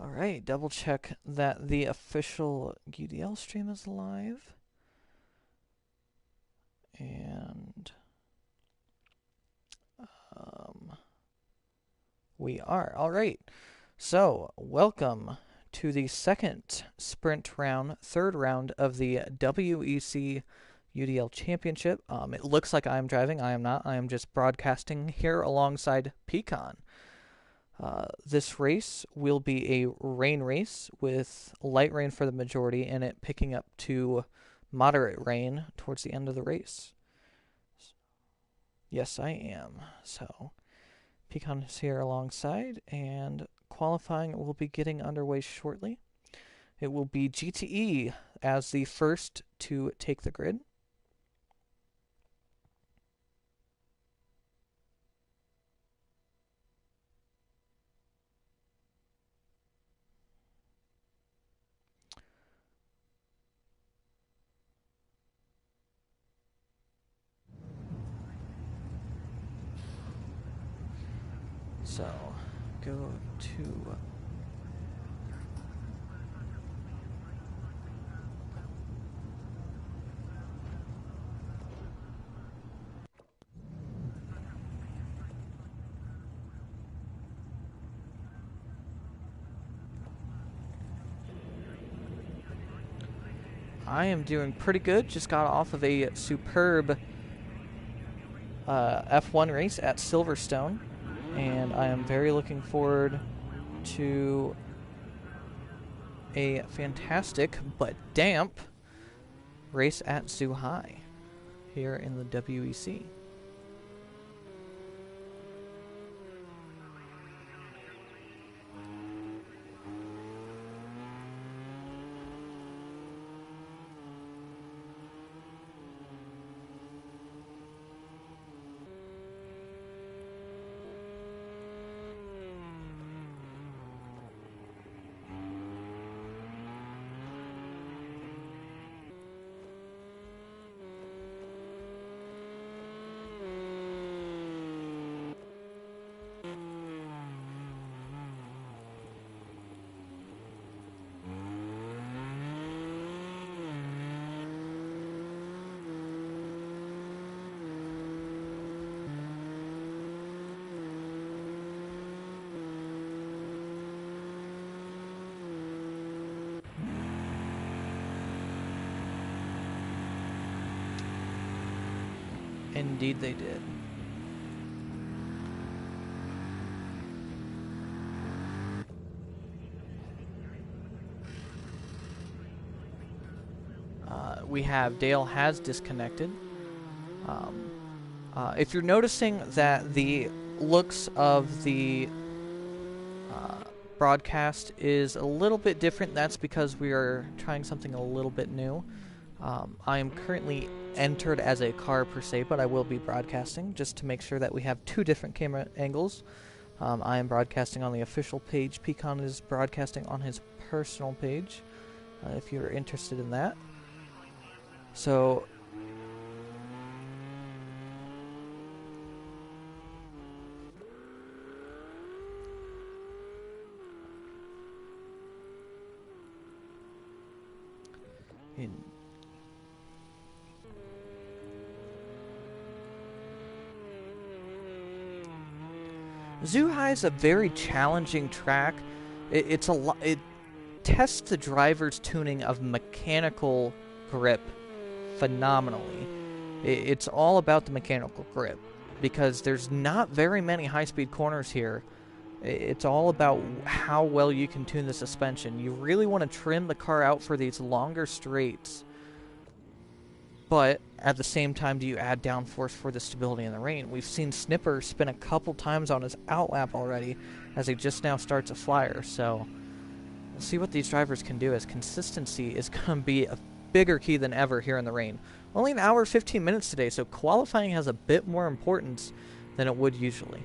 Alright, double check that the official UDL stream is live. And we are. Alright, so welcome to the second sprint round, third round of the WEC UDL Championship. It looks like I'm driving. I am not. I am just broadcasting here alongside Pecan. This race will be a rain race with light rain for the majority and it picking up to moderate rain towards the end of the race. Yes, I am. So, Pecan is here alongside, and qualifying will be getting underway shortly. It will be GTE as the first to take the grid. So, go to I am doing pretty good. Just got off of a superb F1 race at Silverstone, and I am very looking forward to a fantastic but damp race at Zuhai here in the WEC. Indeed they did. We have Dale has disconnected. If you're noticing that the looks of the broadcast is a little bit different, that's because we are trying something a little bit new. I am currently entered as a car per se, but I will be broadcasting just to make sure that we have two different camera angles. I am broadcasting on the official page. Pecan is broadcasting on his personal page, if you're interested in that. So, Zuhai is a very challenging track. It tests the driver's tuning of mechanical grip phenomenally. It's all about the mechanical grip because there's not very many high-speed corners here. It's all about how well you can tune the suspension. You really want to trim the car out for these longer straights, but at the same time, do you add downforce for the stability in the rain? We've seen Snipper spin a couple times on his outlap already as he just now starts a flyer, so we'll see what these drivers can do, as consistency is going to be a bigger key than ever here in the rain. Only an hour 15 minutes today, so qualifying has a bit more importance than it would usually.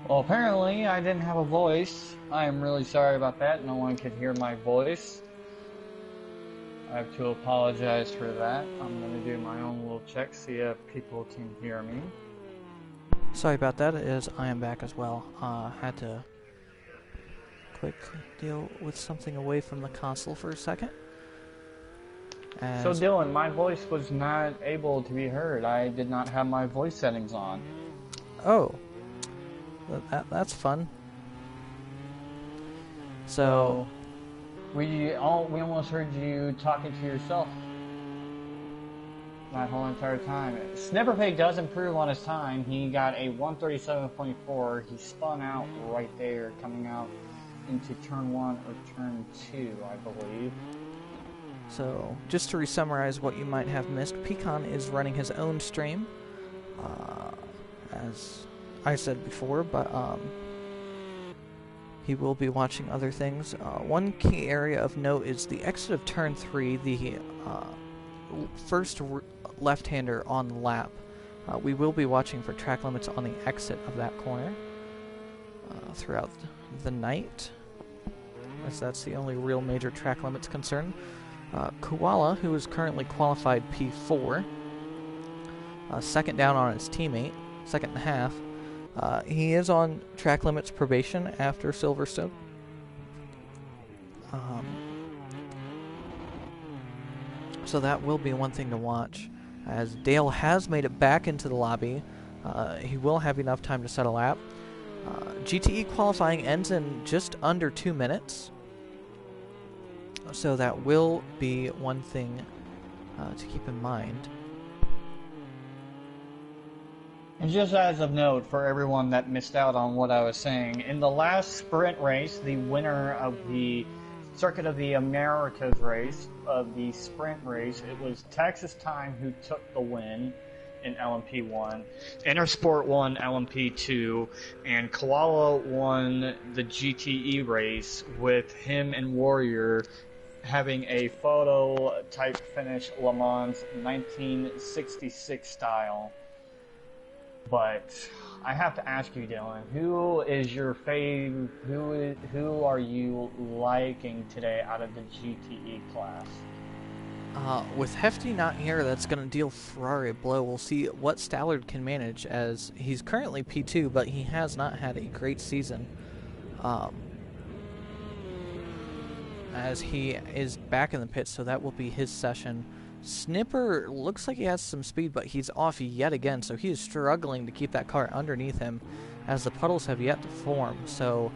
Well, apparently I didn't have a voice. I am really sorry about that. No one could hear my voice. I have to apologize for that. I'm going to do my own little check, see if people can hear me. Sorry about that, as I am back as well. Had to quick deal with something away from the console for a second. So Dylan, my voice was not able to be heard. I did not have my voice settings on. Oh. That's fun. So we almost heard you talking to yourself that whole entire time. Snipperpig does improve on his time. He got a 137.4. He spun out right there, coming out into turn 1 or turn 2, I believe. So, just to re-summarize what you might have missed, Pecan is running his own stream, as I said before, but he will be watching other things. One key area of note is the exit of turn 3, the first left-hander on the lap. We will be watching for track limits on the exit of that corner throughout the night, as that's the only real major track limits concern. Koala, who is currently qualified P4, second down on his teammate, second and a half. He is on track limits probation after Silverstone. So that will be one thing to watch. As Dale has made it back into the lobby, he will have enough time to set a lap. GTE qualifying ends in just under 2 minutes. So that will be one thing to keep in mind. And just as of note, for everyone that missed out on what I was saying, in the last sprint race, the winner of the Circuit of the Americas race, of the sprint race, it was Texas Time who took the win in LMP1. Intersport won LMP2, and Koala won the GTE race with him and Warrior having a photo type finish Le Mans 1966 style. But I have to ask you, Dylan, who is your fave? Who are you liking today out of the GTE class? With Hefty not here, that's going to deal Ferrari a blow. We'll see what Stallard can manage, as he's currently P2, but he has not had a great season. As he is back in the pits, so that will be his session. Snipper looks like he has some speed, but he's off yet again, so he is struggling to keep that car underneath him, as the puddles have yet to form. So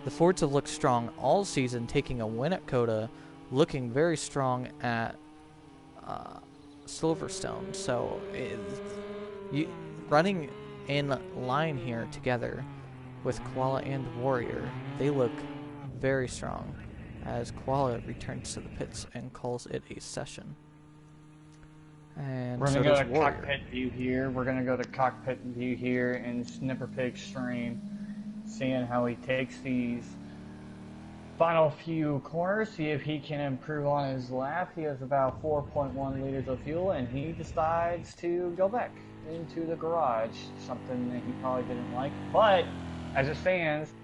the Fords have looked strong all season, taking a win at Coda, looking very strong at Silverstone. So running in line here together with Koala and Warrior, they look very strong, as Koala returns to the pits and calls it a session. And we're going to go to cockpit view here. We're going to go to cockpit view here in Snipperpig's stream, seeing how he takes these final few corners, see if he can improve on his lap. He has about 4.1 liters of fuel, and he decides to go back into the garage, something that he probably didn't like. But as it stands,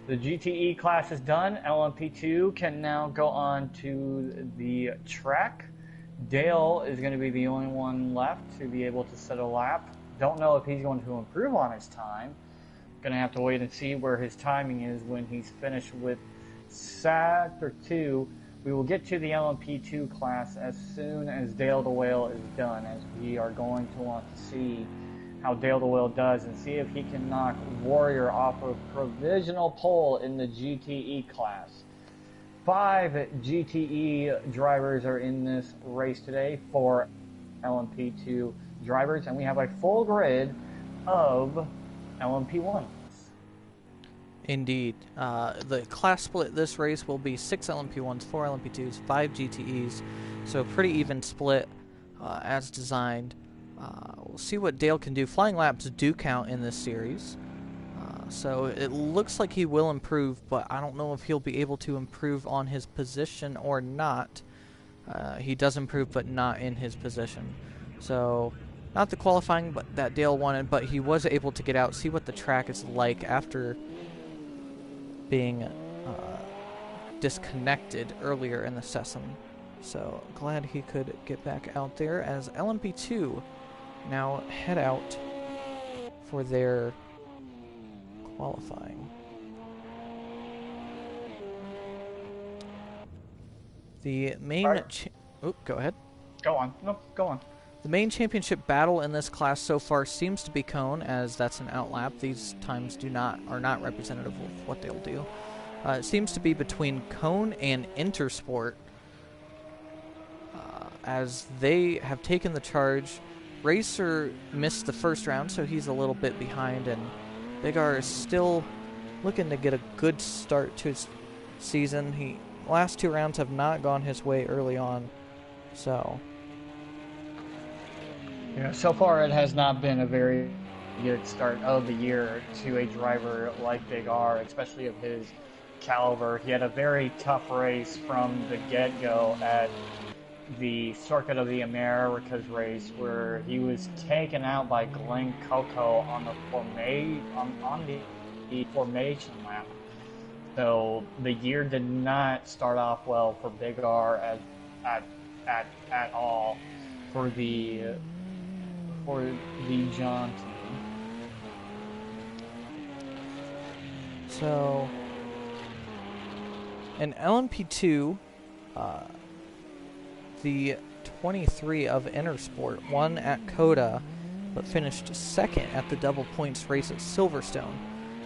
the GTE class is done. LMP2 can now go on to the track. Dale is going to be the only one left to be able to set a lap. Don't know if he's going to improve on his time. Going to have to wait and see where his timing is when he's finished with Sector 2. We will get to the LMP2 class as soon as Dale the Whale is done, as we are going to want to see how Dale the Whale does and see if he can knock Warrior off of provisional pole in the GTE class. 5 GTE drivers are in this race today, 4 LMP2 drivers, and we have a full grid of LMP1s. Indeed. The class split this race will be 6 LMP1s, 4 LMP2s, 5 GTEs, so a pretty even split as designed. We'll see what Dale can do. Flying laps do count in this series, so it looks like he will improve, but I don't know if he'll be able to improve on his position or not. He does improve, but not in his position. So not the qualifying but that Dale wanted, but he was able to get out, see what the track is like after being disconnected earlier in the session. So glad he could get back out there as LMP2 now head out for their qualifying. The main... go ahead. Go on. No, go on. The main championship battle in this class so far seems to be Cone, as that's an outlap. These times are not representative of what they'll do. It seems to be between Cone and Intersport, as they have taken the charge. Racer missed the first round, so he's a little bit behind, and Big R is still looking to get a good start to his season. Last 2 rounds have not gone his way early on, so... Yeah, so far it has not been a very good start of the year to a driver like Big R, especially of his caliber. He had a very tough race from the get-go at the Circuit of the Americas race, where he was taken out by Glenn Coco on the formation lap. So the year did not start off well for Big R at all for the John team. So in LMP2, the 23 of Intersport won at Coda, but finished second at the double points race at Silverstone.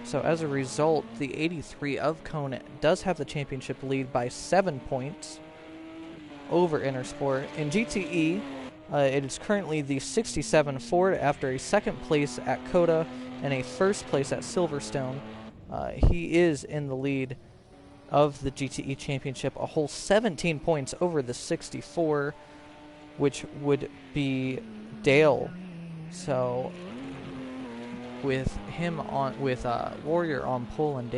So as a result, the 83 of Cone does have the championship lead by 7 points over Intersport. In GTE, it is currently the 67 Ford after a second place at Coda and a first place at Silverstone. He is in the lead of the GTE Championship, a whole 17 points over the 64, which would be Dale. So with him on, with Warrior on pole and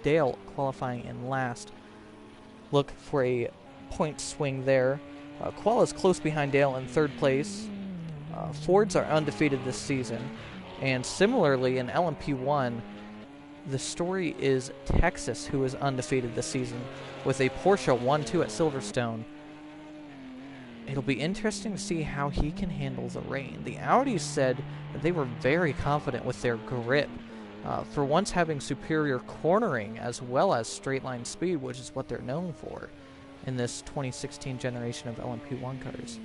Dale qualifying in last, look for a point swing there. Qual is close behind Dale in third place. Fords are undefeated this season, and similarly in LMP1, the story is Texas, who is undefeated this season with a Porsche 1-2 at Silverstone. It'll be interesting to see how he can handle the rain. The Audis said that they were very confident with their grip, for once having superior cornering as well as straight line speed, which is what they're known for in this 2016 generation of LMP1 cars.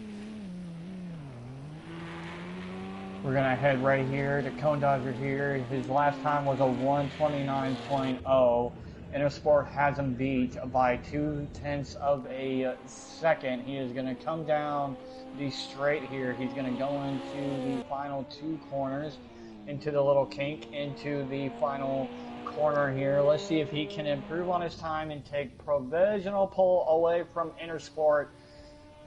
We're going to head right here to Cone Dodger here. His last time was a 1:29.0. Intersport has him beat by 0.2 of a second. He is going to come down the straight here. He's going to go into the final 2 corners, into the little kink, into the final corner here. Let's see if he can improve on his time and take provisional pole away from Intersport.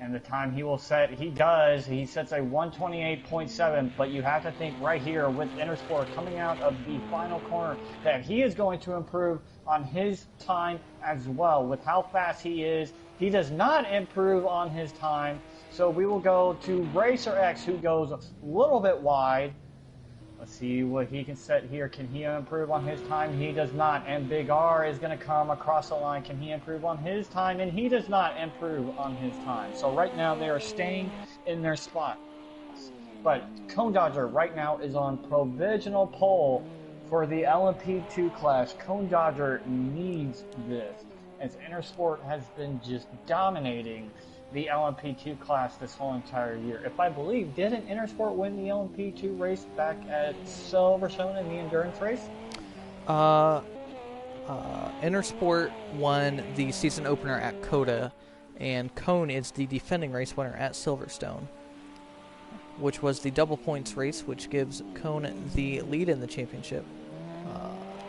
And the time he will set, he does. He sets a 1:28.7, but you have to think right here with Intersport coming out of the final corner that he is going to improve on his time as well. With how fast he is, he does not improve on his time. So we will go to Racer X, who goes a little bit wide. Let's see what he can set here. Can he improve on his time? He does not. And Big R is going to come across the line. Can he improve on his time? And he does not improve on his time. So right now they are staying in their spot. But Cone Dodger right now is on provisional pole for the LMP2 class. Cone Dodger needs this, as Intersport has been just dominating the LMP2 class this whole entire year. If I believe, didn't Intersport win the LMP2 race back at Silverstone in the endurance race? Intersport won the season opener at Coda, and Cone is the defending race winner at Silverstone, which was the double points race, which gives Cone the lead in the championship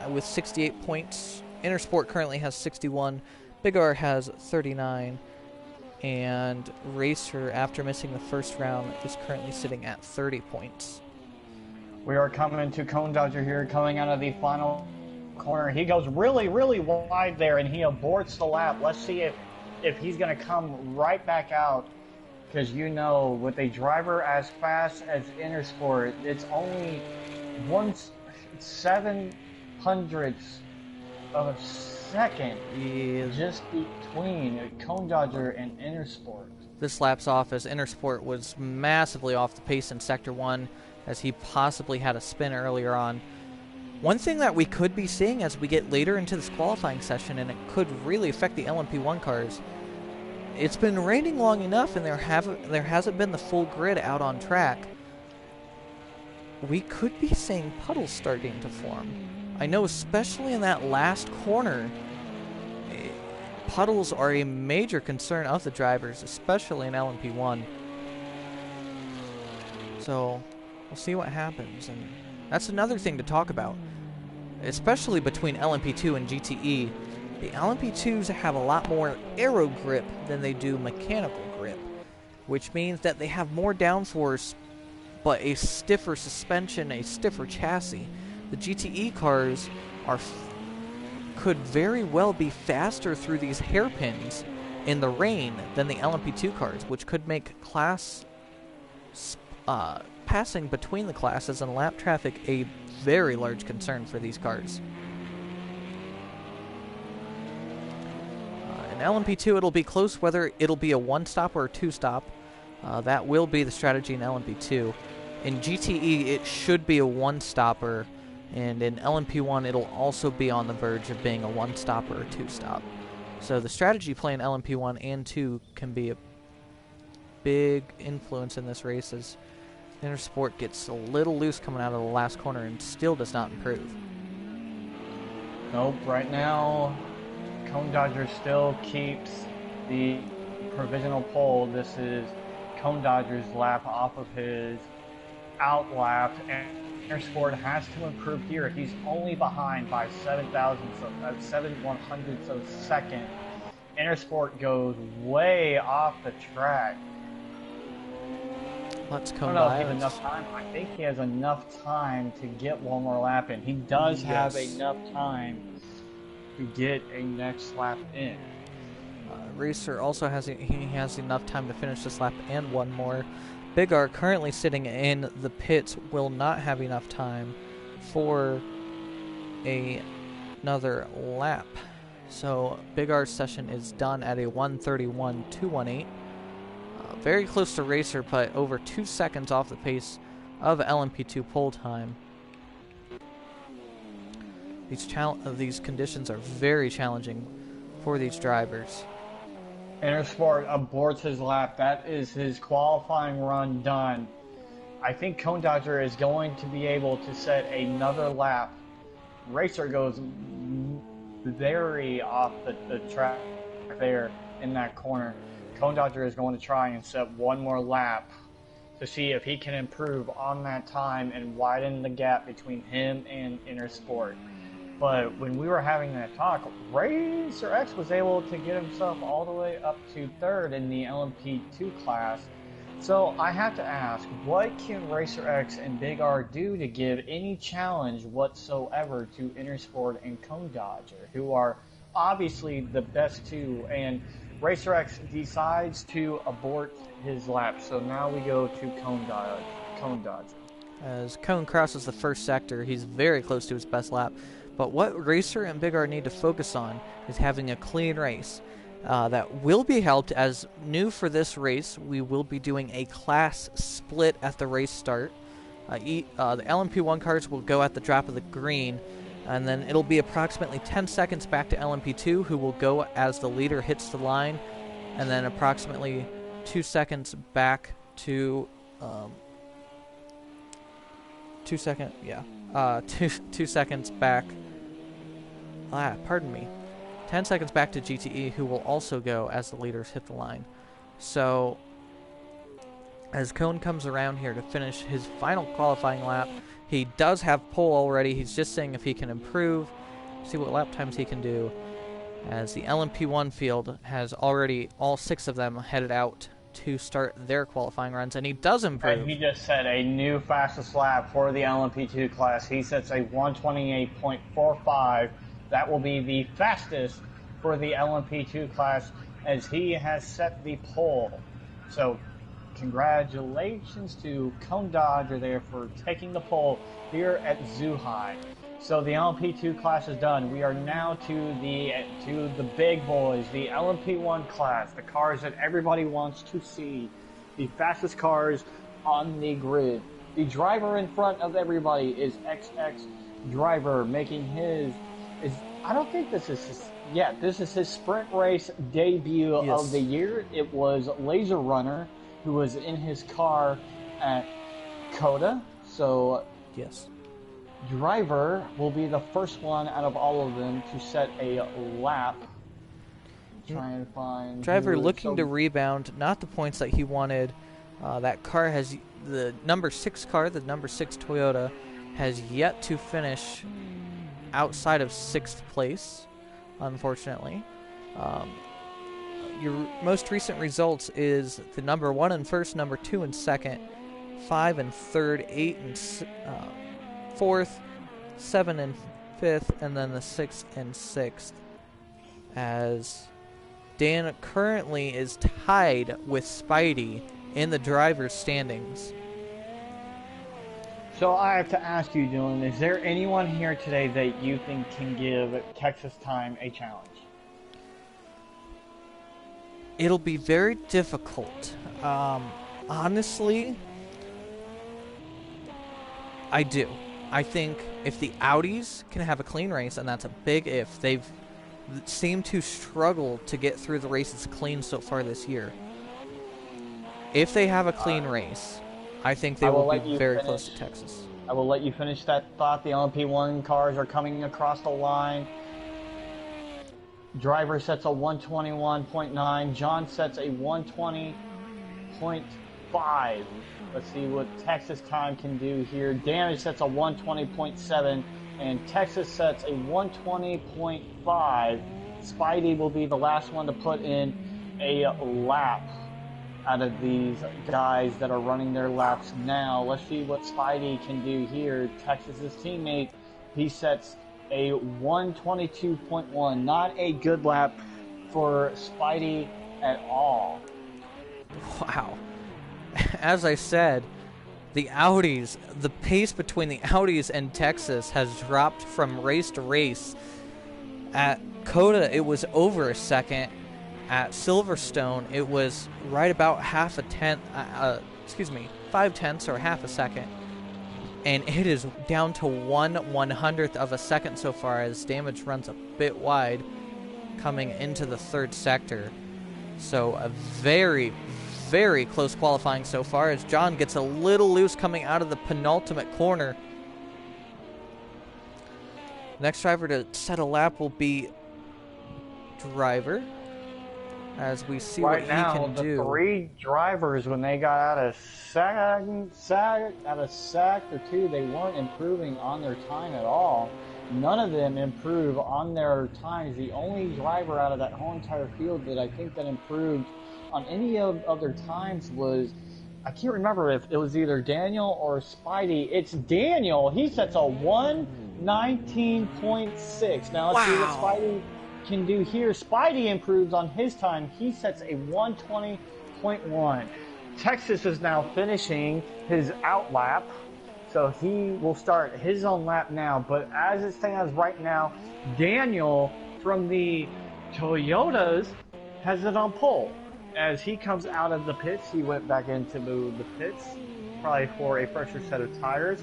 with 68 points. Intersport currently has 61. Big R has 39. And Racer, after missing the first round, is currently sitting at 30 points. We are coming to Cone Dodger here, coming out of the final corner. He goes really, really wide there, and he aborts the lap. Let's see if he's going to come right back out, because you know, with a driver as fast as Intersport, it's only 1/700th of a second just between a Cone Dodger and Intersport. This lap's off as Intersport was massively off the pace in Sector 1 as he possibly had a spin earlier on. One thing that we could be seeing as we get later into this qualifying session, and it could really affect the LMP1 cars, it's been raining long enough and there hasn't been the full grid out on track. We could be seeing puddles starting to form. I know especially in that last corner, puddles are a major concern of the drivers, especially in LMP1. So we'll see what happens, and that's another thing to talk about, especially between LMP2 and GTE. The LMP2s have a lot more aero grip than they do mechanical grip, which means that they have more downforce, but a stiffer suspension, a stiffer chassis. The GTE cars could very well be faster through these hairpins in the rain than the LMP2 cars, which could make passing between the classes and lap traffic a very large concern for these cars. In LMP2, it'll be close whether it'll be a one-stop or a two-stop. That will be the strategy in LMP2. In GTE, it should be a one-stopper, and in LMP1, it'll also be on the verge of being a one-stop or a two-stop. So the strategy play in LMP1 and 2 can be a big influence in this race as Intersport gets a little loose coming out of the last corner and still does not improve. Nope, right now, Cone Dodger still keeps the provisional pole. This is Cone Dodger's lap off of his out lap, and Intersport has to improve here. He's only behind by 7/100ths of a second. Intersport goes way off the track. Let's come I don't know by. if he has enough time. I think he has enough time to get one more lap in. He does have enough time to get a next lap in. Racer also has enough time to finish this lap and one more. Big R, currently sitting in the pits, will not have enough time for another lap. So Big R's session is done at a 1:31.218. Very close to Racer, but over 2 seconds off the pace of LMP2 pole time. These conditions are very challenging for these drivers. Intersport aborts his lap. That is his qualifying run done. I think Cone Dodger is going to be able to set another lap. Racer goes very off the track there in that corner. Cone Dodger is going to try and set one more lap to see if he can improve on that time and widen the gap between him and Intersport. But when we were having that talk, Racer X was able to get himself all the way up to third in the LMP2 class. So I have to ask, what can Racer X and Big R do to give any challenge whatsoever to Intersport and Cone Dodger, who are obviously the best two? And Racer X decides to abort his lap. So now we go to Cone Dodger. As Cone crosses the first sector, he's very close to his best lap. But what Racer and Big R need to focus on is having a clean race. That will be helped as new for this race. We will be doing a class split at the race start. The LMP1 cars will go at the drop of the green, and then it'll be approximately 10 seconds back to LMP2, who will go as the leader hits the line, and then approximately 2 seconds back to 2 seconds back. 10 seconds back to GTE, who will also go as the leaders hit the line. So, as Cone comes around here to finish his final qualifying lap, he does have pole already. He's just seeing if he can improve, see what lap times he can do, as the LMP1 field has already, all 6 of them, headed out to start their qualifying runs, and he does improve. And he just set a new fastest lap for the LMP2 class. He sets a 1:28.45. That will be the fastest for the LMP2 class, as he has set the pole. So congratulations to Cone Dodger there for taking the pole here at Zuhai. So the LMP2 class is done. We are now to the big boys, the LMP1 class, the cars that everybody wants to see, the fastest cars on the grid. The driver in front of everybody is XX Driver, making I don't think this is his. Yeah, this is his sprint race debut of the year. It was Laser Runner, who was in his car at Coda. So, yes, Driver will be the first one out of all of them to set a lap. Try and find Driver looking to rebound, not the points that he wanted. That car has the number 6 car, the number 6 Toyota, has yet to finish outside of 6th place, unfortunately. Your most recent results is the number 1 in first, number 2 in second, 5 in third, 8 in fourth, 7 in fifth, and then the 6th and 6th. As Dan currently is tied with Spidey in the driver's standings. So I have to ask you, Dylan, is there anyone here today that you think can give Texas Time a challenge? It'll be very difficult. Honestly, I do. I think if the Audis can have a clean race, and that's a big if, they've seemed to struggle to get through the races clean so far this year. If they have a clean race, I think they will be very close to Texas. I will let you finish that thought. The LMP1 cars are coming across the line. Driver sets a 121.9. John sets a 120.5. Let's see what Texas Time can do here. Damage sets a 120.7. And Texas sets a 120.5. Spidey will be the last one to put in a lap out of these guys that are running their laps now. Let's see what Spidey can do here. Texas's teammate, he sets a 122.1. Not a good lap for Spidey at all. Wow. As I said, the Audis, the pace between the Audis and Texas has dropped from race to race. At Coda, it was over a second. At Silverstone, it was right about 5/10 or half a second. And it is down to 1/100th of a second so far as Damage runs a bit wide coming into the third sector. So a very, very close qualifying so far as John gets a little loose coming out of the penultimate corner. Next driver to set a lap will be Driver, as we see what he can do. The 3 drivers, when they got out of sector 2, they weren't improving on their time at all. None of them improve on their times. The only driver out of that whole entire field that I think that improved on any of their times was, I can't remember if it was either Daniel or Spidey. It's Daniel. He sets a 119.6. Now let's see what Spidey can do here. Spidey improves on his time. He sets a 120.1. Texas is now finishing his out lap, so he will start his own lap now. But as it stands right now, Daniel from the Toyotas has it on pole. As he comes out of the pits, he went back into the pits, probably for a fresher set of tires.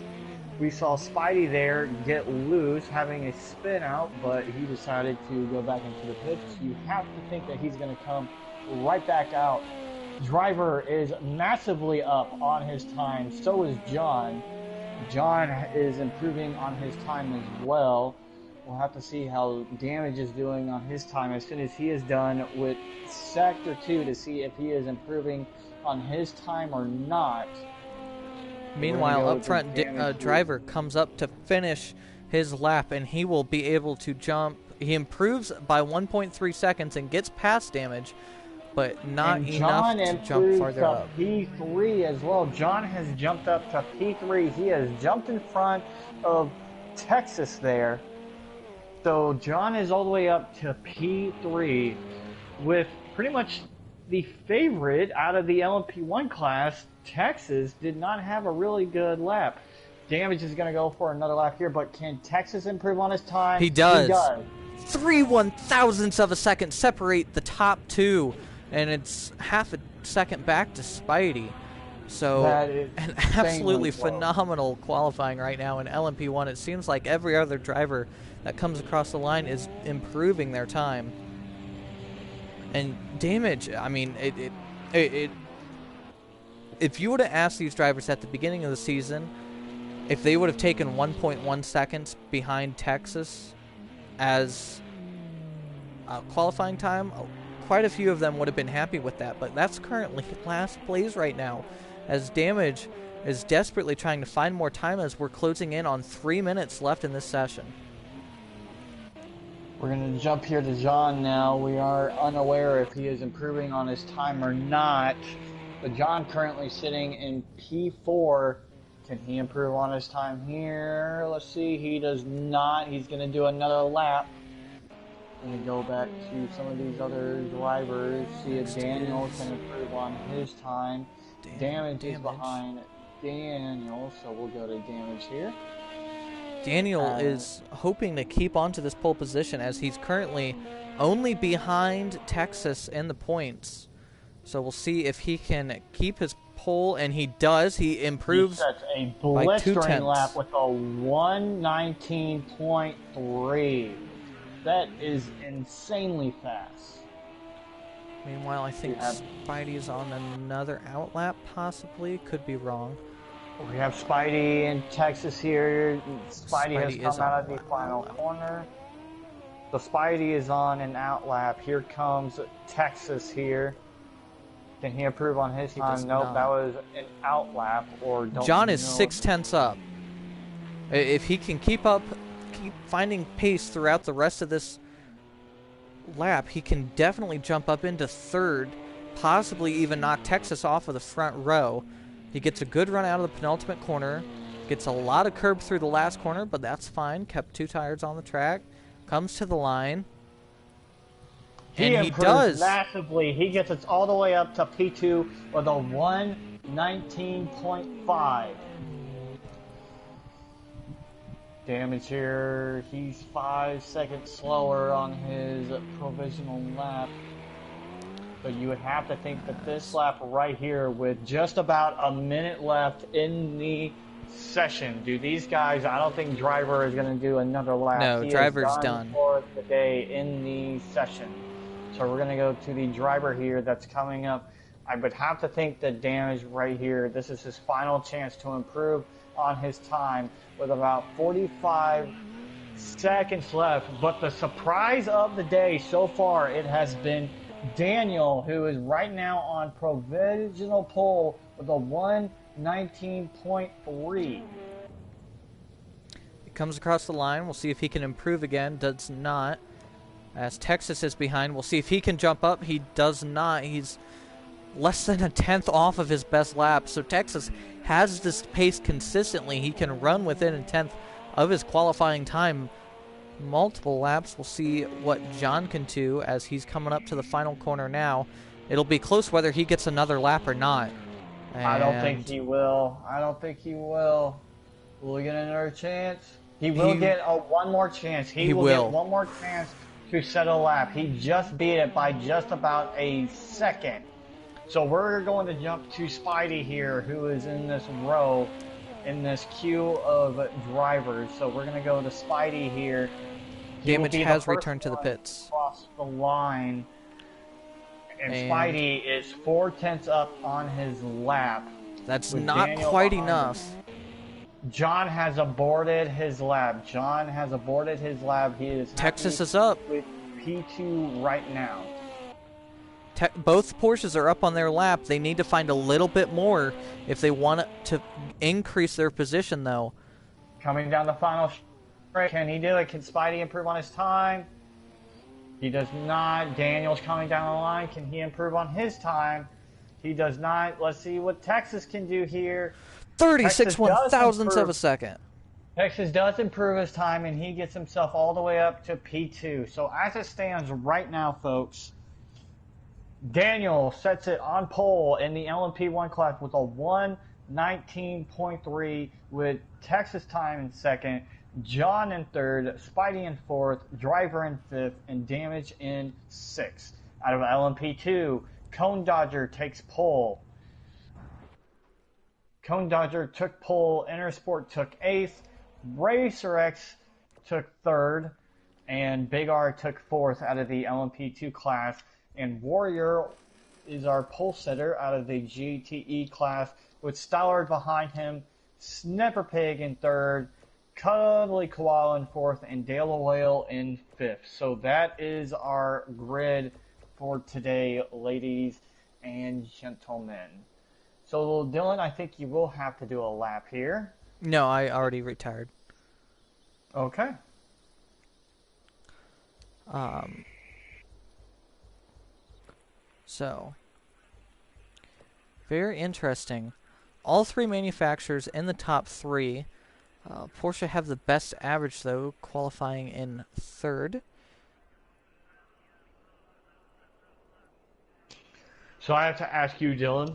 We saw Spidey there get loose, having a spin out, but he decided to go back into the pits. You have to think that he's going to come right back out. Driver is massively up on his time. So is John. John is improving on his time as well. We'll have to see how Damage is doing on his time as soon as he is done with Sector 2 to see if he is improving on his time or not. Meanwhile, up front, Driver comes up to finish his lap, and he will be able to jump. He improves by 1.3 seconds and gets past Damage, but not enough to jump farther up. P3 as well. John has jumped up to P3. He has jumped in front of Texas there. So John is all the way up to P3 with pretty much the favorite out of the LMP1 class, Texas, did not have a really good lap. Damage is going to go for another lap here, but can Texas improve on his time? He does. He does. 3/1000ths of a second separate the top two, and it's half a second back to Spidey. So, That is an absolutely insanely slow. phenomenal qualifying right now in LMP1. It seems like every other driver that comes across the line is improving their time. And Damage, I mean, if you would have asked these drivers at the beginning of the season if they would have taken 1.1 seconds behind Texas as qualifying time, quite a few of them would have been happy with that. But that's currently last place right now, as Damage is desperately trying to find more time as we're closing in on 3 minutes left in this session. We're going to jump here to John now. We are unaware if he is improving on his time or not. But John currently sitting in P4. Can he improve on his time here? Let's see. He does not. He's going to do another lap. Let me go back to some of these other drivers. See if Daniel can improve on his time. Damage is behind Daniel, so we'll go to Damage here. Daniel is hoping to keep on to this pole position as he's currently only behind Texas in the points. So we'll see if he can keep his pole, and he does. He improves he sets a by 2 blistering tenths. lap with a 1:19.3. That is insanely fast. Meanwhile, I think Spidey's on another outlap, possibly. Could be wrong. We have Spidey in Texas here. Spidey has come out of the final corner. So Spidey is on an outlap. Here comes Texas here. Can he improve on his time? Nope, that was an outlap. Or don't John is 6 tenths up. If he can keep finding pace throughout the rest of this lap, he can definitely jump up into third, possibly even knock Texas off of the front row. He gets a good run out of the penultimate corner, gets a lot of curb through the last corner, but that's fine. Kept 2 tires on the track, comes to the line, and he does. Massively. He gets us all the way up to P2 with a 1:19.5. Damage here. He's 5 seconds slower on his provisional lap. But you would have to think that this lap right here, with just about a minute left in the session, these guys, I don't think Driver is going to do another lap. No, Driver's done for the day in the session. So we're going to go to the Driver here that's coming up. I would have to think that Damage right here, this is his final chance to improve on his time with about 45 seconds left. But the surprise of the day so far, it has been Daniel, who is right now on provisional pole with a 1:19.3. He comes across the line. We'll see if he can improve again. Does not. As Texas is behind, we'll see if he can jump up. He does not. He's less than a tenth off of his best lap. So Texas has this pace consistently. He can run within a tenth of his qualifying time multiple laps. We'll see what John can do as he's coming up to the final corner now. It'll be close whether he gets another lap or not. And I don't think he will. Will he get another chance? He will get one more chance. He will get one more chance to set a lap. He just beat it by just about a second. So we're going to jump to Spidey here, who is in this row, in this queue of drivers. So we're going to go to Spidey here. Damage has returned to the pits. Across the line. And Spidey is 4 tenths up on his lap. That's not quite enough. John has aborted his lap. He is Texas is up with P2 right now. Both Porsches are up on their lap. They need to find a little bit more if they want to increase their position, though. Coming down the final straight. Can he do it? Can Spidey improve on his time? He does not. Daniel's coming down the line. Can he improve on his time? He does not. Let's see what Texas can do here. 36 1,000ths of a second. Texas does improve his time, and he gets himself all the way up to P2. So as it stands right now, folks, Daniel sets it on pole in the LMP1 class with a 1:19.3 with Texas time in second, John in third, Spidey in fourth, Driver in fifth, and Damage in sixth. Out of LMP2, Cone Dodger takes pole. Cone Dodger took pole, Intersport took eighth, Racer X took third, and Big R took fourth out of the LMP2 class. And Warrior is our pole setter out of the GTE class, with Stallard behind him, Snipper Pig in third, Cuddly Koala in fourth, and Dale Whale in fifth. So that is our grid for today, ladies and gentlemen. So, Dylan, I think you will have to do a lap here. No, I already retired. Okay. So, very interesting. All three manufacturers in the top three. Porsche have the best average, though, qualifying in third. So I have to ask you, Dylan,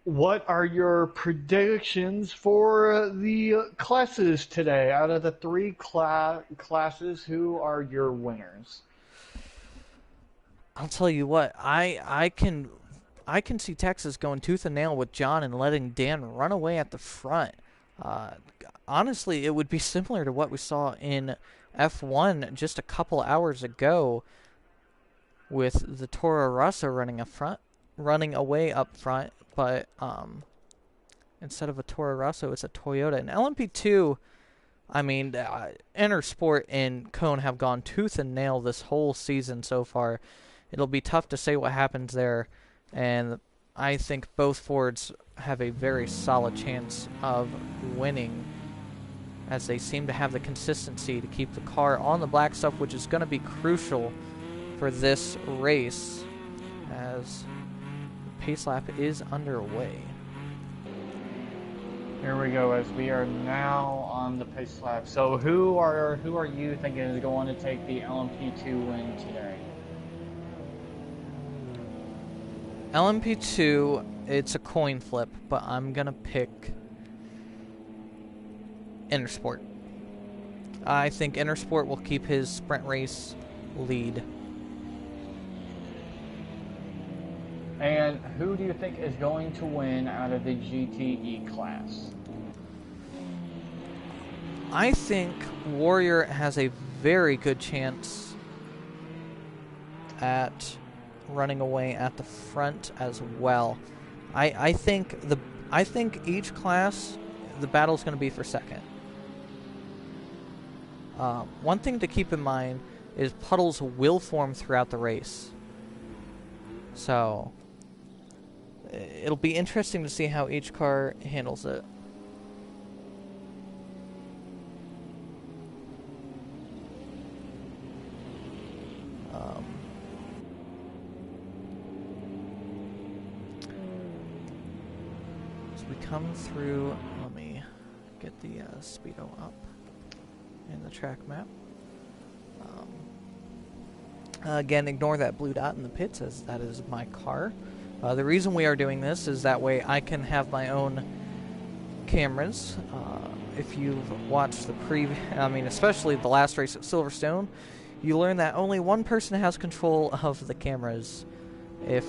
what are your predictions for the classes today? Out of the three classes, who are your winners? I'll tell you what, I can see Texas going tooth and nail with John and letting Dan run away at the front. Honestly, it would be similar to what we saw in F1 just a couple hours ago, with the Toro Rosso running away up front. But instead of a Toro Rosso, it's a Toyota. And LMP2, I mean, Intersport and Cone have gone tooth and nail this whole season so far. It'll be tough to say what happens there, and I think both Fords have a very solid chance of winning, as they seem to have the consistency to keep the car on the black stuff, which is going to be crucial for this race, as the pace lap is underway. Here we go, as we are now on the pace lap. So who are you thinking is going to take the LMP2 win today? LMP2, it's a coin flip, but I'm going to pick Intersport. I think Intersport will keep his sprint race lead. And who do you think is going to win out of the GTE class? I think Warrior has a very good chance at running away at the front as well. I think each class, the battle's going to be for second. One thing to keep in mind is puddles will form throughout the race. So it'll be interesting to see how each car handles it. As we come through, let me get the speedo up in the track map. Again, ignore that blue dot in the pits, as that is my car. The reason we are doing this is that way I can have my own cameras. If you've watched especially the last race at Silverstone, you learn that only one person has control of the cameras if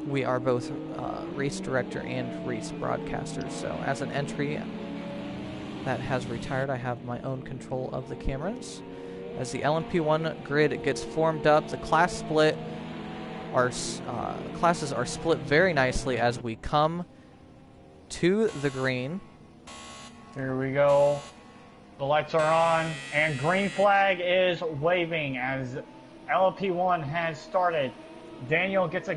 we are both race director and race broadcaster. So as an entry that has retired, I have my own control of the cameras. As the LMP1 grid gets formed up, the class split, classes are split very nicely as we come to the green. Here we go. The lights are on, and green flag is waving as LMP1 has started. Daniel gets a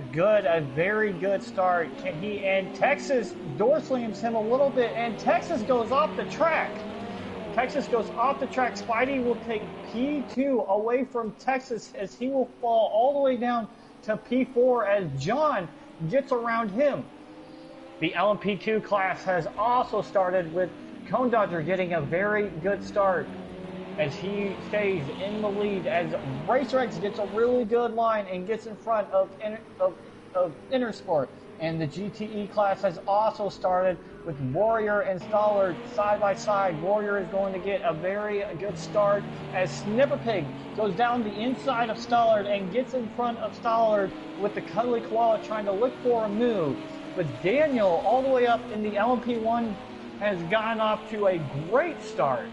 very good start. And Texas door slams him a little bit, and Texas goes off the track. Spidey will take P2 away from Texas, as he will fall all the way down to P4 as John gets around him. The LMP2 class has also started with Cone Dodger getting a very good start. as he stays in the lead, as Racer X gets a really good line and gets in front of Intersport. And the GTE class has also started with Warrior and Stollard side by side. Warrior is going to get a very good start as Snipper Pig goes down the inside of Stollard and gets in front of Stollard with the Cuddly Koala trying to look for a move. But Daniel, all the way up in the LMP1, has gotten off to a great start.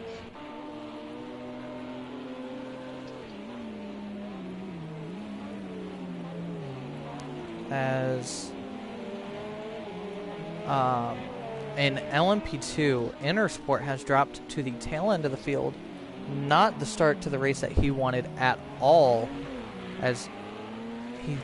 As in LMP2, Intersport has dropped to the tail end of the field, not the start to the race that he wanted at all, as he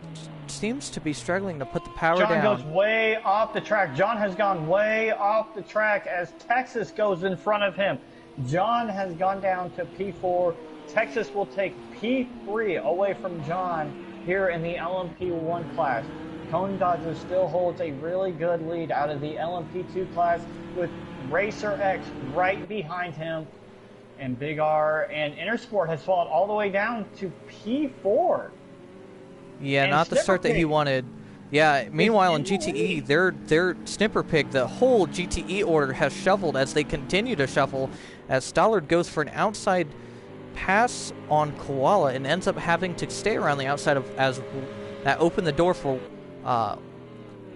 seems to be struggling to put the power down. John goes way off the track. John has gone way off the track as Texas goes in front of him. John has gone down to P4. Texas will take P3 away from John here in the LMP1 class. Cone Dodger still holds a really good lead out of the LMP2 class with Racer X right behind him and Big R, and Intersport has fallen all the way down to P4. Yeah, and not the start that he wanted. Yeah, meanwhile in GTE, their Snipper Pig, the whole GTE order has shuffled as they continue to shuffle as Stollard goes for an outside pass on Koala and ends up having to stay around the outside of as that opened the door for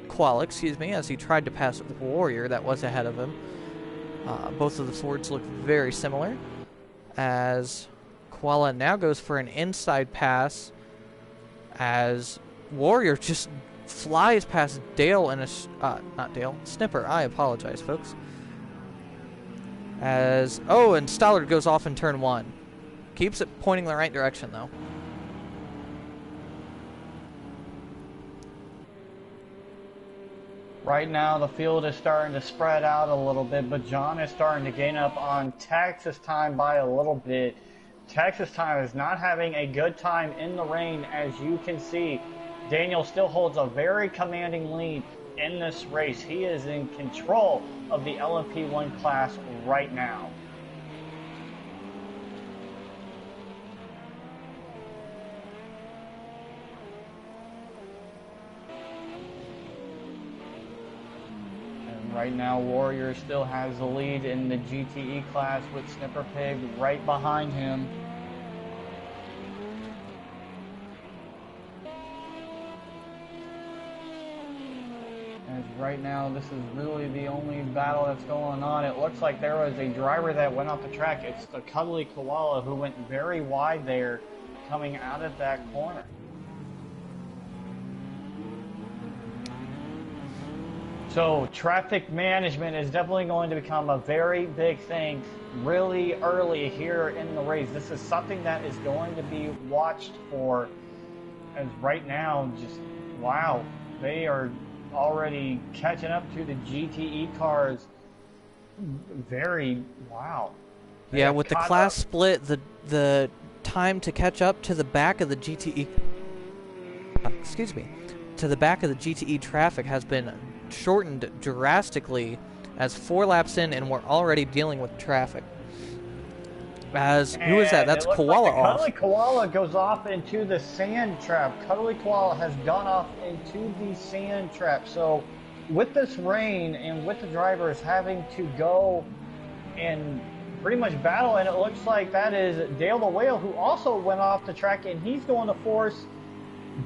Koala, as he tried to pass with Warrior that was ahead of him. Both of the swords look very similar as Koala now goes for an inside pass as Warrior just flies past Dale and not Dale, Snipper. I apologize, folks. And Stollard goes off in turn 1. Keeps it pointing the right direction, though. Right now, the field is starting to spread out a little bit, but John is starting to gain up on Texas Time by a little bit. Texas Time is not having a good time in the rain, as you can see. Daniel still holds a very commanding lead in this race. He is in control of the LMP1 class right now. Right now, Warrior still has the lead in the GTE class with Snipper Pig right behind him. As right now, this is really the only battle that's going on. It looks like there was a driver that went off the track. It's the Cuddly Koala who went very wide there coming out of that corner. So traffic management is definitely going to become a very big thing really early here in the race. This is something that is going to be watched for, as right now, just wow, they are already catching up to the GTE cars. Very wow. Yeah, with the class split, the time to catch up to the back of the GTE, to the back of the GTE traffic has been shortened drastically as 4 laps in and we're already dealing with traffic. Who is that? That's Koala off. Cuddly Koala goes off into the sand trap. Cuddly Koala has gone off into the sand trap. So with this rain and with the drivers having to go and pretty much battle, and it looks like that is Dale the Whale who also went off the track, and he's going to force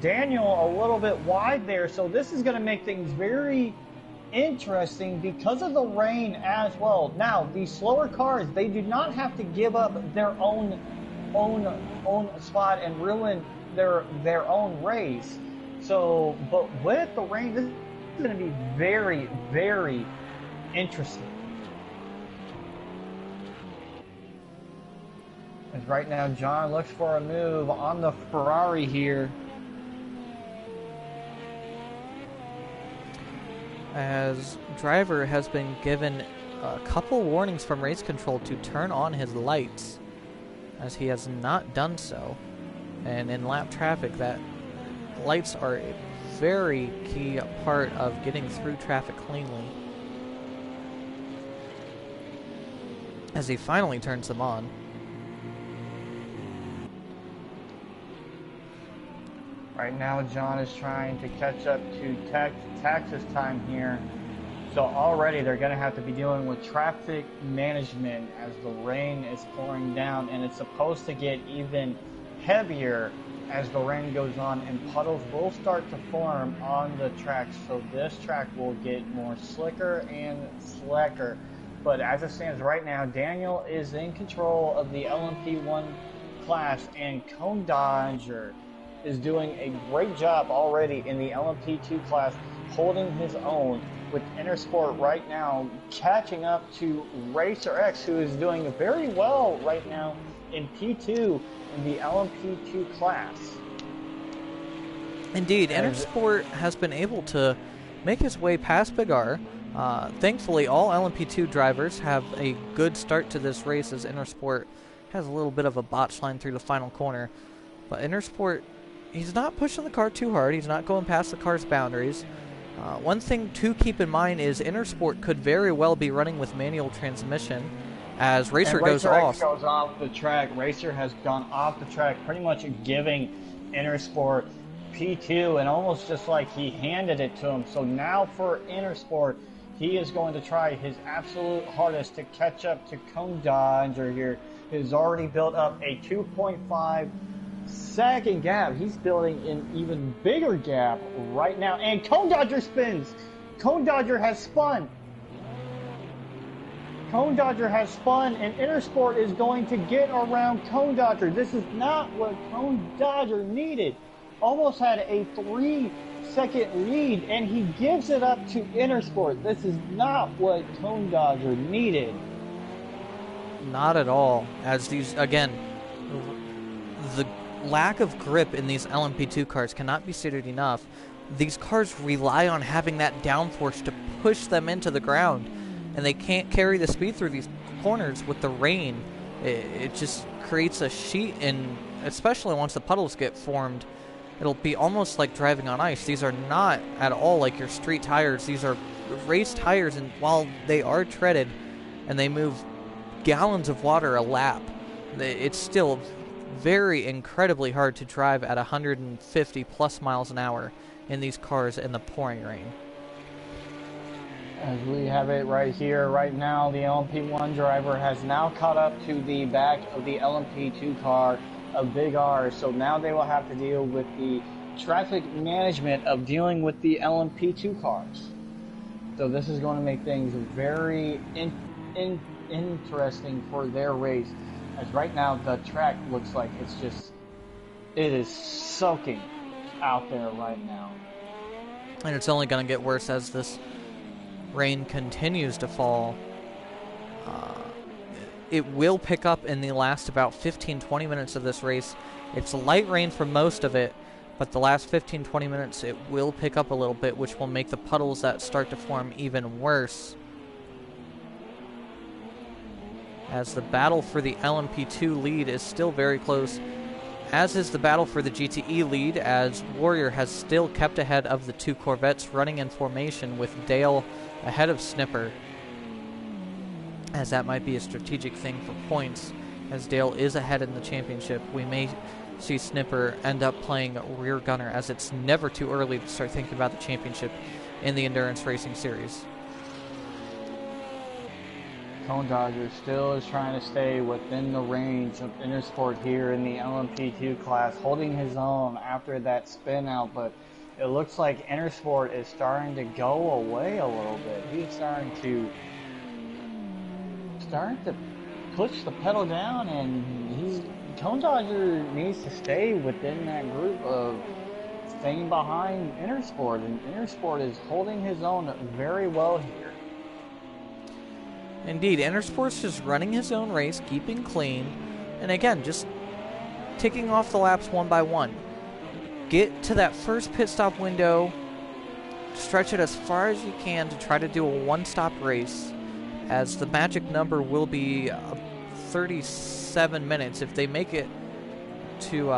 Daniel a little bit wide there. So this is going to make things very interesting because of the rain as well. Now, these slower cars, they do not have to give up their own spot and ruin their own race. So, but with the rain, this is going to be very, very interesting. As right now, John looks for a move on the Ferrari here. As driver has been given a couple warnings from race control to turn on his lights, as he has not done so. And in lap traffic, that lights are a very key part of getting through traffic cleanly. As he finally turns them on. Right now, John is trying to catch up to Texas time here. So already they're going to have to be dealing with traffic management as the rain is pouring down, and it's supposed to get even heavier as the rain goes on, and puddles will start to form on the track. So this track will get more slicker and slicker. But as it stands right now, Daniel is in control of the LMP1 class, and Cone Dodger is doing a great job already in the LMP2 class, holding his own, with Intersport right now catching up to Racer X, who is doing very well right now in P2 in the LMP2 class. Indeed, Intersport has been able to make his way past Big R. Thankfully, all LMP2 drivers have a good start to this race, as Intersport has a little bit of a botch line through the final corner. But Intersport, he's not pushing the car too hard. He's not going past the car's boundaries. One thing to keep in mind is Intersport could very well be running with manual transmission as Racer goes off. Racer goes off the track. Racer has gone off the track, pretty much giving Intersport P2, and almost just like he handed it to him. So now for Intersport, he is going to try his absolute hardest to catch up to Cone Dodger here. He's already built up a 2.5 second gap. He's building an even bigger gap right now, and Cone Dodger spins. Cone Dodger has spun. Cone Dodger has spun, and Intersport is going to get around Cone Dodger. This is not what Cone Dodger needed. Almost had a 3-second lead, and he gives it up to Intersport. This is not what Cone Dodger needed. Not at all. As these, again, the lack of grip in these LMP2 cars cannot be stated enough. These cars rely on having that downforce to push them into the ground, and they can't carry the speed through these corners with the rain. It just creates a sheet, and especially once the puddles get formed, it'll be almost like driving on ice. These are not at all like your street tires. These are race tires, and while they are treaded and they move gallons of water a lap, it's still very incredibly hard to drive at 150 plus miles an hour in these cars in the pouring rain. As we have it right here, right now, the LMP1 driver has now caught up to the back of the LMP2 car of Big R, so now they will have to deal with the traffic management of dealing with the LMP2 cars. So this is going to make things very interesting for their race, as right now the track looks like it is soaking out there right now. And it's only going to get worse as this rain continues to fall. It will pick up in the last about 15-20 minutes of this race. It's light rain for most of it, but the last 15-20 minutes it will pick up a little bit, which will make the puddles that start to form even worse. As the battle for the LMP2 lead is still very close, as is the battle for the GTE lead, as Warrior has still kept ahead of the two Corvettes running in formation, with Dale ahead of Snipper, as that might be a strategic thing for points. As Dale is ahead in the championship, we may see Snipper end up playing rear gunner, as it's never too early to start thinking about the championship in the Endurance Racing Series. Cone Dodger still is trying to stay within the range of Intersport here in the LMP2 class, holding his own after that spin out, but it looks like Intersport is starting to go away a little bit. He's starting to push the pedal down, and Cone Dodger needs to stay within that group of staying behind Intersport, and Intersport is holding his own very well here. Indeed, Intersport's just running his own race, keeping clean, and again, just ticking off the laps one by one. Get to that first pit stop window, stretch it as far as you can to try to do a one-stop race, as the magic number will be 37 minutes. If they make it to,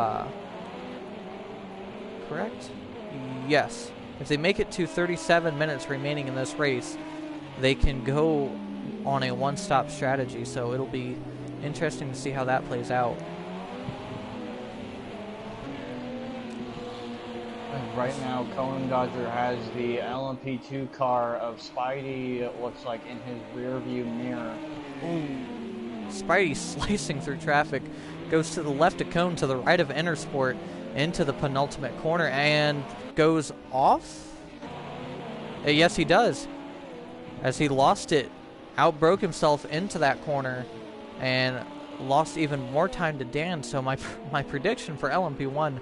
correct? Yes. If they make it to 37 minutes remaining in this race, they can go on a one-stop strategy, so it'll be interesting to see how that plays out. And right now, Cohen Dodger has the LMP2 car of Spidey, it looks like, in his rear view mirror. Spidey slicing through traffic, goes to the left of Cone, to the right of Intersport, into the penultimate corner, and goes off? Yes, he does. As he lost it, outbroke himself into that corner, and lost even more time to Dan. So my prediction for LMP1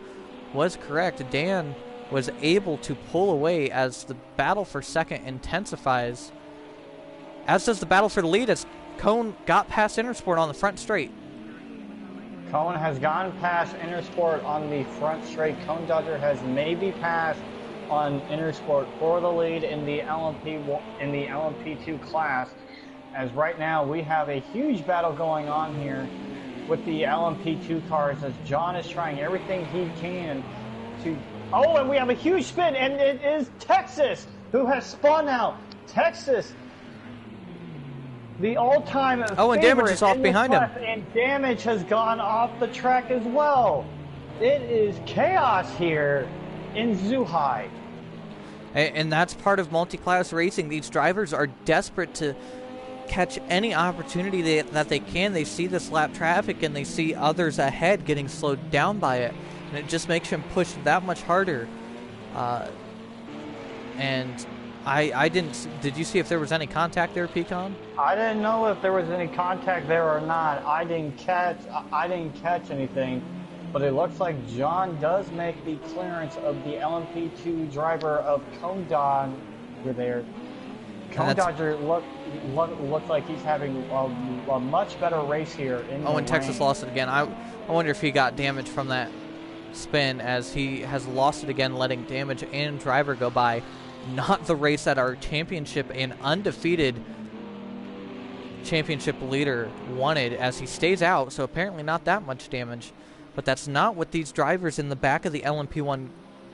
was correct. Dan was able to pull away as the battle for second intensifies, as does the battle for the lead, as Cone got past Intersport on the front straight. Cohen has gone past Intersport on the front straight. Cone Dodger has maybe passed on Intersport for the lead in the LMP2 class. As right now we have a huge battle going on here with the LMP2 cars, as John is trying everything he can to... Oh, and we have a huge spin, and it is Texas who has spun out. Texas, the all-time Oh, and Damage is off behind him. And Damage has gone off the track as well. It is chaos here in Zuhai. And that's part of multi-class racing. These drivers are desperate to catch any opportunity that they can. They see this lap traffic and they see others ahead getting slowed down by it, and it just makes them push that much harder. And I didn't... Did you see if there was any contact there, Pecan? I didn't know if there was any contact there or not. I didn't catch anything, but it looks like John does make the clearance of the LMP2 driver of Cone Dodger there. Cone Dodger looks like he's having a much better race here in the and Texas rain. lost it again. I wonder if he got damage from that spin, as he has lost it again, letting Damage and Driver go by. Not the race that our championship and undefeated championship leader wanted, as he stays out, so apparently not that much damage. But that's not what these drivers in the back of the LMP1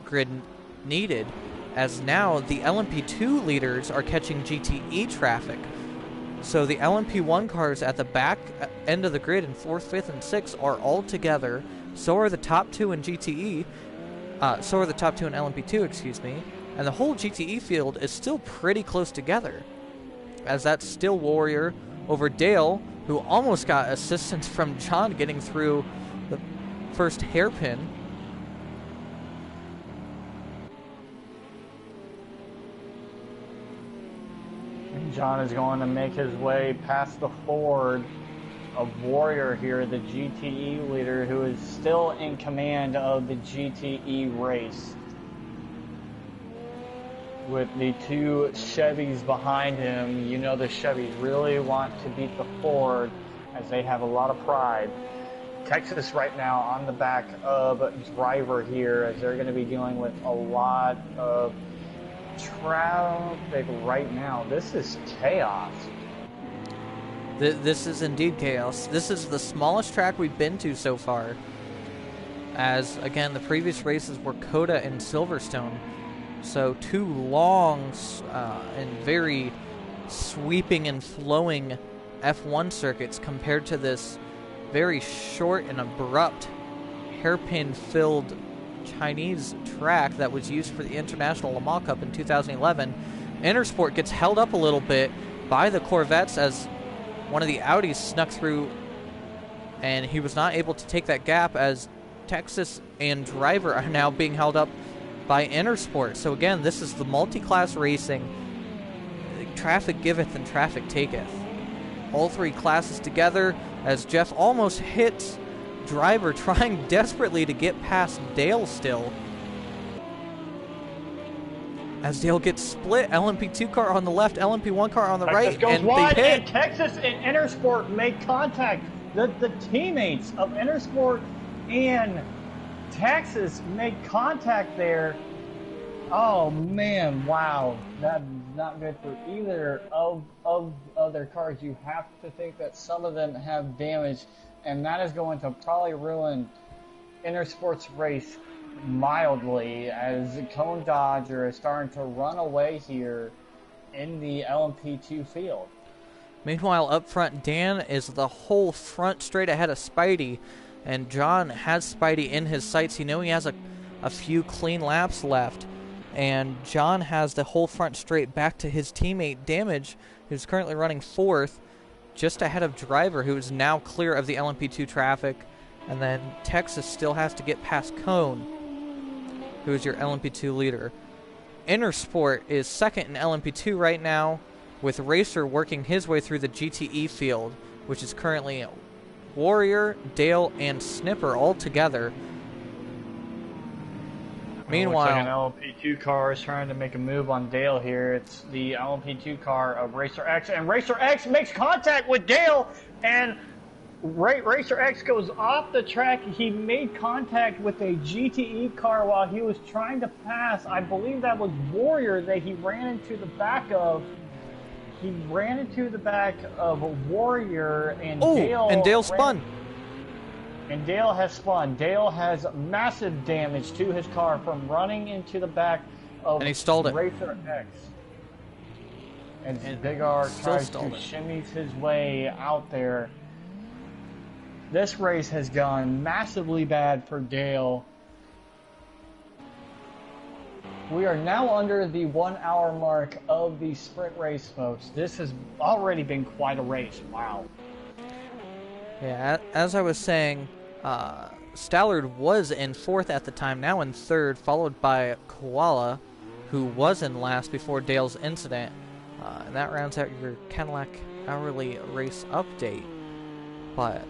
grid needed, as now the LMP2 leaders are catching GTE traffic. So the LMP1 cars at the back end of the grid in 4th, 5th, and 6th are all together. So are the top two in GTE. So are the top two in LMP2, excuse me. And the whole GTE field is still pretty close together, as that's still Warrior over Dale, who almost got assistance from John getting through the first hairpin. John is going to make his way past the Ford of Warrior here, the GTE leader, who is still in command of the GTE race, with the two Chevys behind him. You know the Chevys really want to beat the Ford, as they have a lot of pride. Texas right now on the back of Driver here, as they're going to be dealing with a lot of traffic right now. This is chaos. This is indeed chaos. This is the smallest track we've been to so far, as, again, the previous races were Coda and Silverstone. So two long and very sweeping and flowing F1 circuits compared to this very short and abrupt hairpin-filled Chinese track that was used for the International Le Mans Cup in 2011. Intersport gets held up a little bit by the Corvettes, as one of the Audis snuck through, and he was not able to take that gap, as Texas and Driver are now being held up by Intersport. So again, this is the multi-class racing. Traffic giveth and traffic taketh. All three classes together, as Jeff almost hits Driver, trying desperately to get past Dale still. As Dale gets split, LMP2 car on the left, LMP1 car on the right, goes and wide, they hit. and Texas and Intersport make contact. The teammates of Intersport and Texas make contact there. Oh man, wow. That's not good for either of their cars. You have to think that some of them have damage, and that is going to probably ruin Intersport's race mildly, as Cone Dodger is starting to run away here in the LMP2 field. Meanwhile, up front, Dan is the whole front straight ahead of Spidey, and John has Spidey in his sights. He knows he has a a few clean laps left. And John has the whole front straight back to his teammate Damage, who's currently running 4th, just ahead of Driver, who is now clear of the LMP2 traffic. And then Texas still has to get past Cone, who is your LMP2 leader. Intersport is second in LMP2 right now, with Racer working his way through the GTE field, which is currently Warrior, Dale, and Snipper all together. Meanwhile, looks like an LMP2 car is trying to make a move on Dale here. It's the LMP2 car of Racer X, and Racer X makes contact with Dale, and Racer X goes off the track. He made contact with a GTE car while he was trying to pass. I believe that was Warrior that he ran into the back of. He ran into the back of Warrior, and Dale spun. And Dale has spun. Dale has massive damage to his car from running into the back of and he stalled Racer X. And Big R tries to shimmy his way out there. This race has gone massively bad for Dale. We are now under the 1 hour mark of the sprint race, folks. This has already been quite a race. Wow. Yeah, as I was saying, Stallard was in 4th at the time, now in 3rd, followed by Koala, who was in last before Dale's incident. And that rounds out your Cadillac hourly race update. But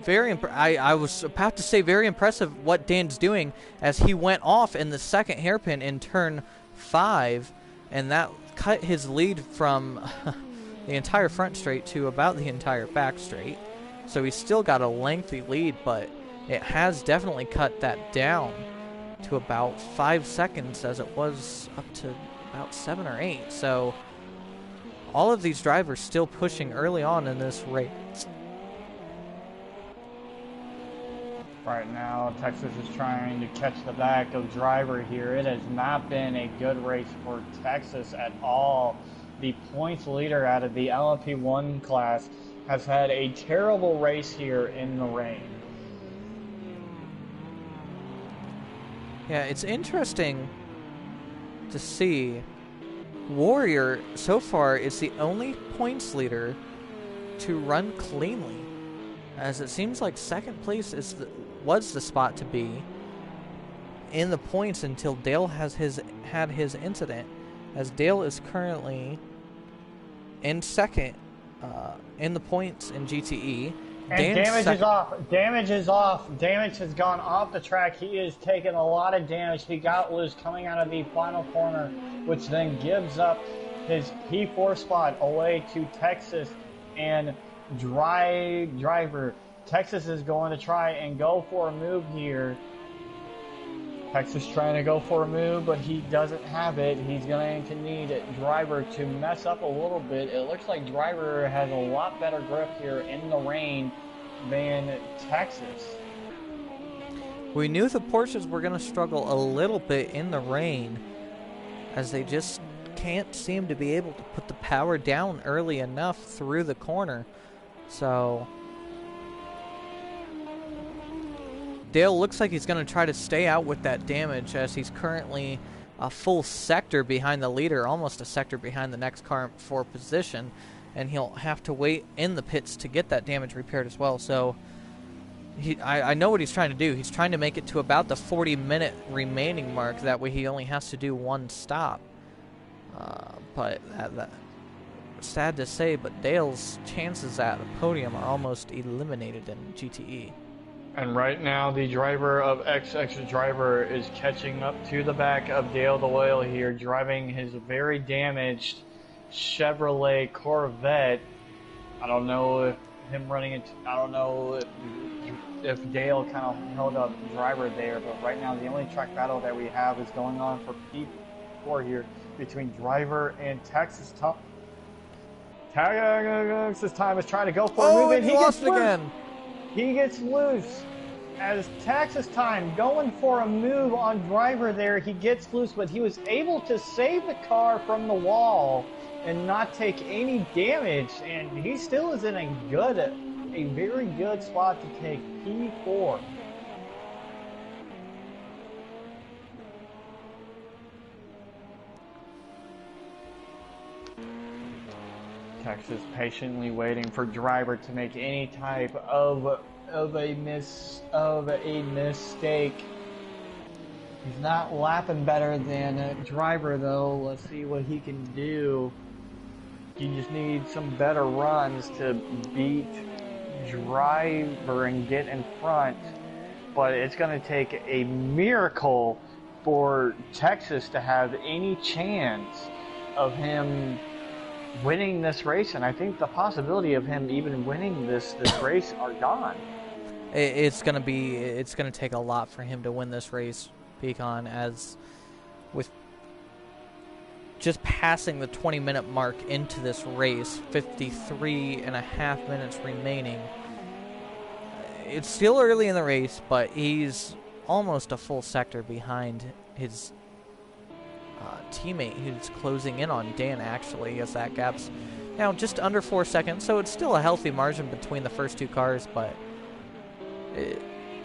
I was about to say very impressive what Dan's doing, as he went off in the second hairpin in turn 5, and that cut his lead from the entire front straight to about the entire back straight. So he's still got a lengthy lead, but it has definitely cut that down to about 5 seconds, as it was up to about 7 or 8. So all of these drivers still pushing early on in this race. Right now, Texas is trying to catch the back of Driver here. It has not been a good race for Texas at all. The points leader out of the LMP1 class has had a terrible race here in the rain. Yeah, it's interesting to see. Warrior, so far, is the only points leader to run cleanly, as it seems like second place was the spot to be in the points until Dale had his incident, as Dale is currently in second in the points in GTE. And Damage is off. Damage is off. Damage has gone off the track. He is taking a lot of damage. He got loose coming out of the final corner, which then gives up his P4 spot away to Texas and Driver. Texas is going to try and go for a move here. Texas trying to go for a move, but he doesn't have it. He's going to need Driver to mess up a little bit. It looks like Driver has a lot better grip here in the rain than Texas. We knew the Porsches were going to struggle a little bit in the rain, as they just can't seem to be able to put the power down early enough through the corner. So Dale looks like he's going to try to stay out with that damage, as he's currently a full sector behind the leader, almost a sector behind the next car for position, and he'll have to wait in the pits to get that damage repaired as well. So I know what he's trying to do. He's trying to make it to about the 40-minute remaining mark. That way he only has to do one stop. But sad to say, but Dale's chances at a podium are almost eliminated in GTE. And right now, the driver of XX Driver is catching up to the back of Dale the Loyal here, driving his very damaged Chevrolet Corvette. I don't know if him running it. I don't know if Dale kind of held up Driver there, but right now the only track battle that we have is going on for P4 here between Driver and Texas. Texas time is trying to go for a move, and he lost again. He gets loose. As Texas time going for a move on Driver there, he gets loose, but he was able to save the car from the wall and not take any damage, and he still is in a very good spot to take P4. Texas patiently waiting for driver to make any type of a mistake. He's not lapping better than driver though. Let's see what he can do. He just needs some better runs to beat driver and get in front. But it's going to take a miracle for Texas to have any chance of him winning this race, and I think the possibility of him even winning this race are gone. It's going to take a lot for him to win this race, Pecan, as with just passing the 20-minute mark into this race, 53 and a half minutes remaining. It's still early in the race, but he's almost a full sector behind his teammate who's closing in on Dan, actually, as that gap's now just under 4 seconds, so it's still a healthy margin between the first two cars, but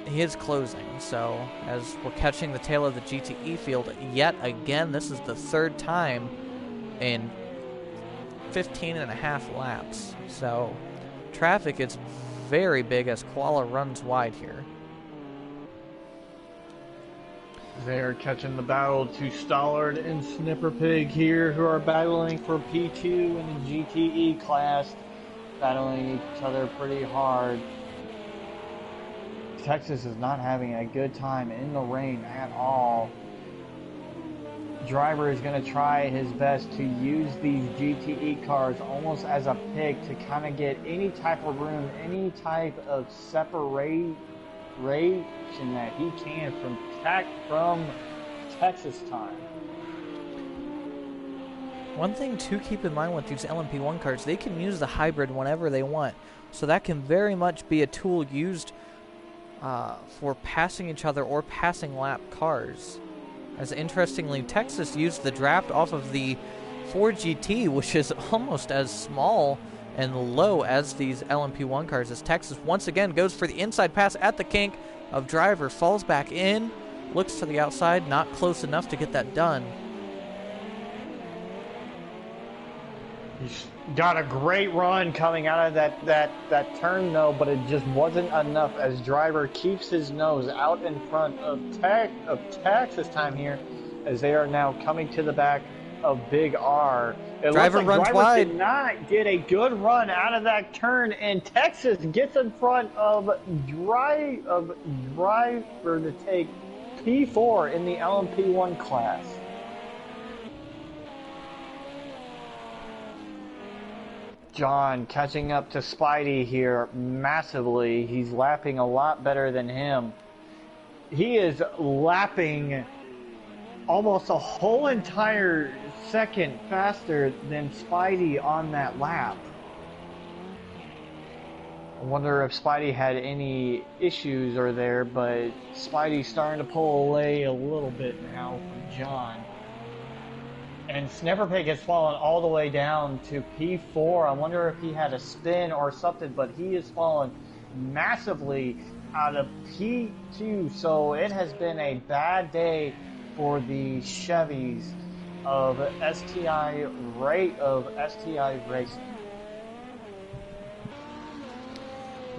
he is closing. So as we're catching the tail of the GTE field yet again, this is the third time in 15 and a half laps, so traffic is very big as Koala runs wide here. They're catching the battle to Stollard and Snipper Pig here, who are battling for P2 in the GTE class, battling each other pretty hard. Texas is not having a good time in the rain at all. Driver is going to try his best to use these GTE cars almost as a pig to kind of get any type of room, any type of separation that he can from Texas time. One thing to keep in mind with these LMP1 cars, they can use the hybrid whenever they want, so that can very much be a tool used for passing each other or passing lap cars. As interestingly, Texas used the draft off of the Ford GT, which is almost as small and low as these LMP1 cars, as Texas once again goes for the inside pass at the kink of driver, falls back in, looks to the outside, not close enough to get that done. He's got a great run coming out of that turn though, but it just wasn't enough as driver keeps his nose out in front of Texas time here, as they are now coming to the back of Big R. Driver runs wide. Did not get a good run out of that turn, and Texas gets in front of driver to take P4 in the LMP1 class. John catching up to Spidey here massively. He's lapping a lot better than him. He is lapping almost a whole entire second faster than Spidey on that lap. I wonder if Spidey had any issues or there, but Spidey's starting to pull away a little bit now from John. And Snipperpig has fallen all the way down to P4. I wonder if he had a spin or something, but he has fallen massively out of P2. So it has been a bad day for the Chevys of STI Racing.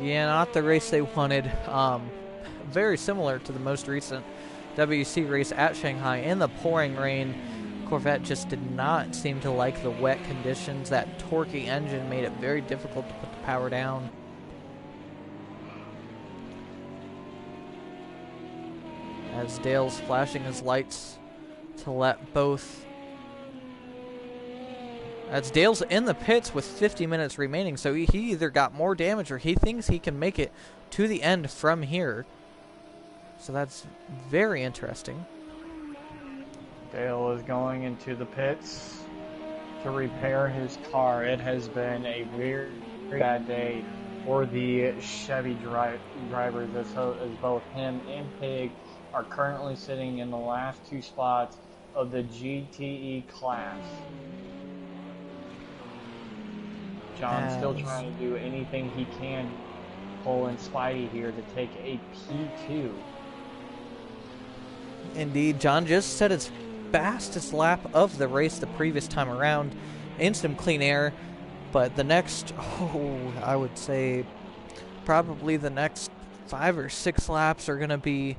Yeah, not the race they wanted. Very similar to the most recent WC race at Shanghai in the pouring rain. Corvette just did not seem to like the wet conditions. That torquey engine made it very difficult to put the power down. As Dale's flashing his lights to let both... As Dale's in the pits with 50 minutes remaining, so he either got more damage or he thinks he can make it to the end from here. So that's very interesting. Dale is going into the pits to repair his car. It has been a very bad day for the Chevy drivers, as both him and Pig are currently sitting in the last two spots of the GTE class. John's still trying to do anything he can, pulling Spidey here to take a P2. Indeed, John just set his fastest lap of the race the previous time around in some clean air. But the next, I would say probably the next 5 or 6 laps are going to be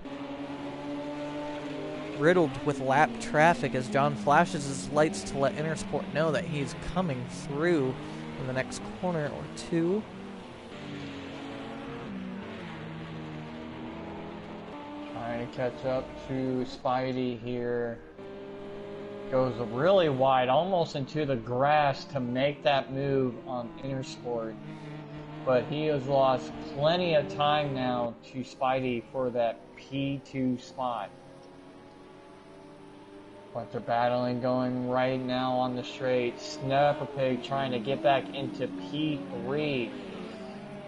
riddled with lap traffic as John flashes his lights to let Intersport know that he's coming through in the next corner or two. Trying to catch up to Spidey here. Goes really wide, almost into the grass to make that move on Intersport. But he has lost plenty of time now to Spidey for that P2 spot. But they're battling going right now on the straight. Snapper Pig trying to get back into P3.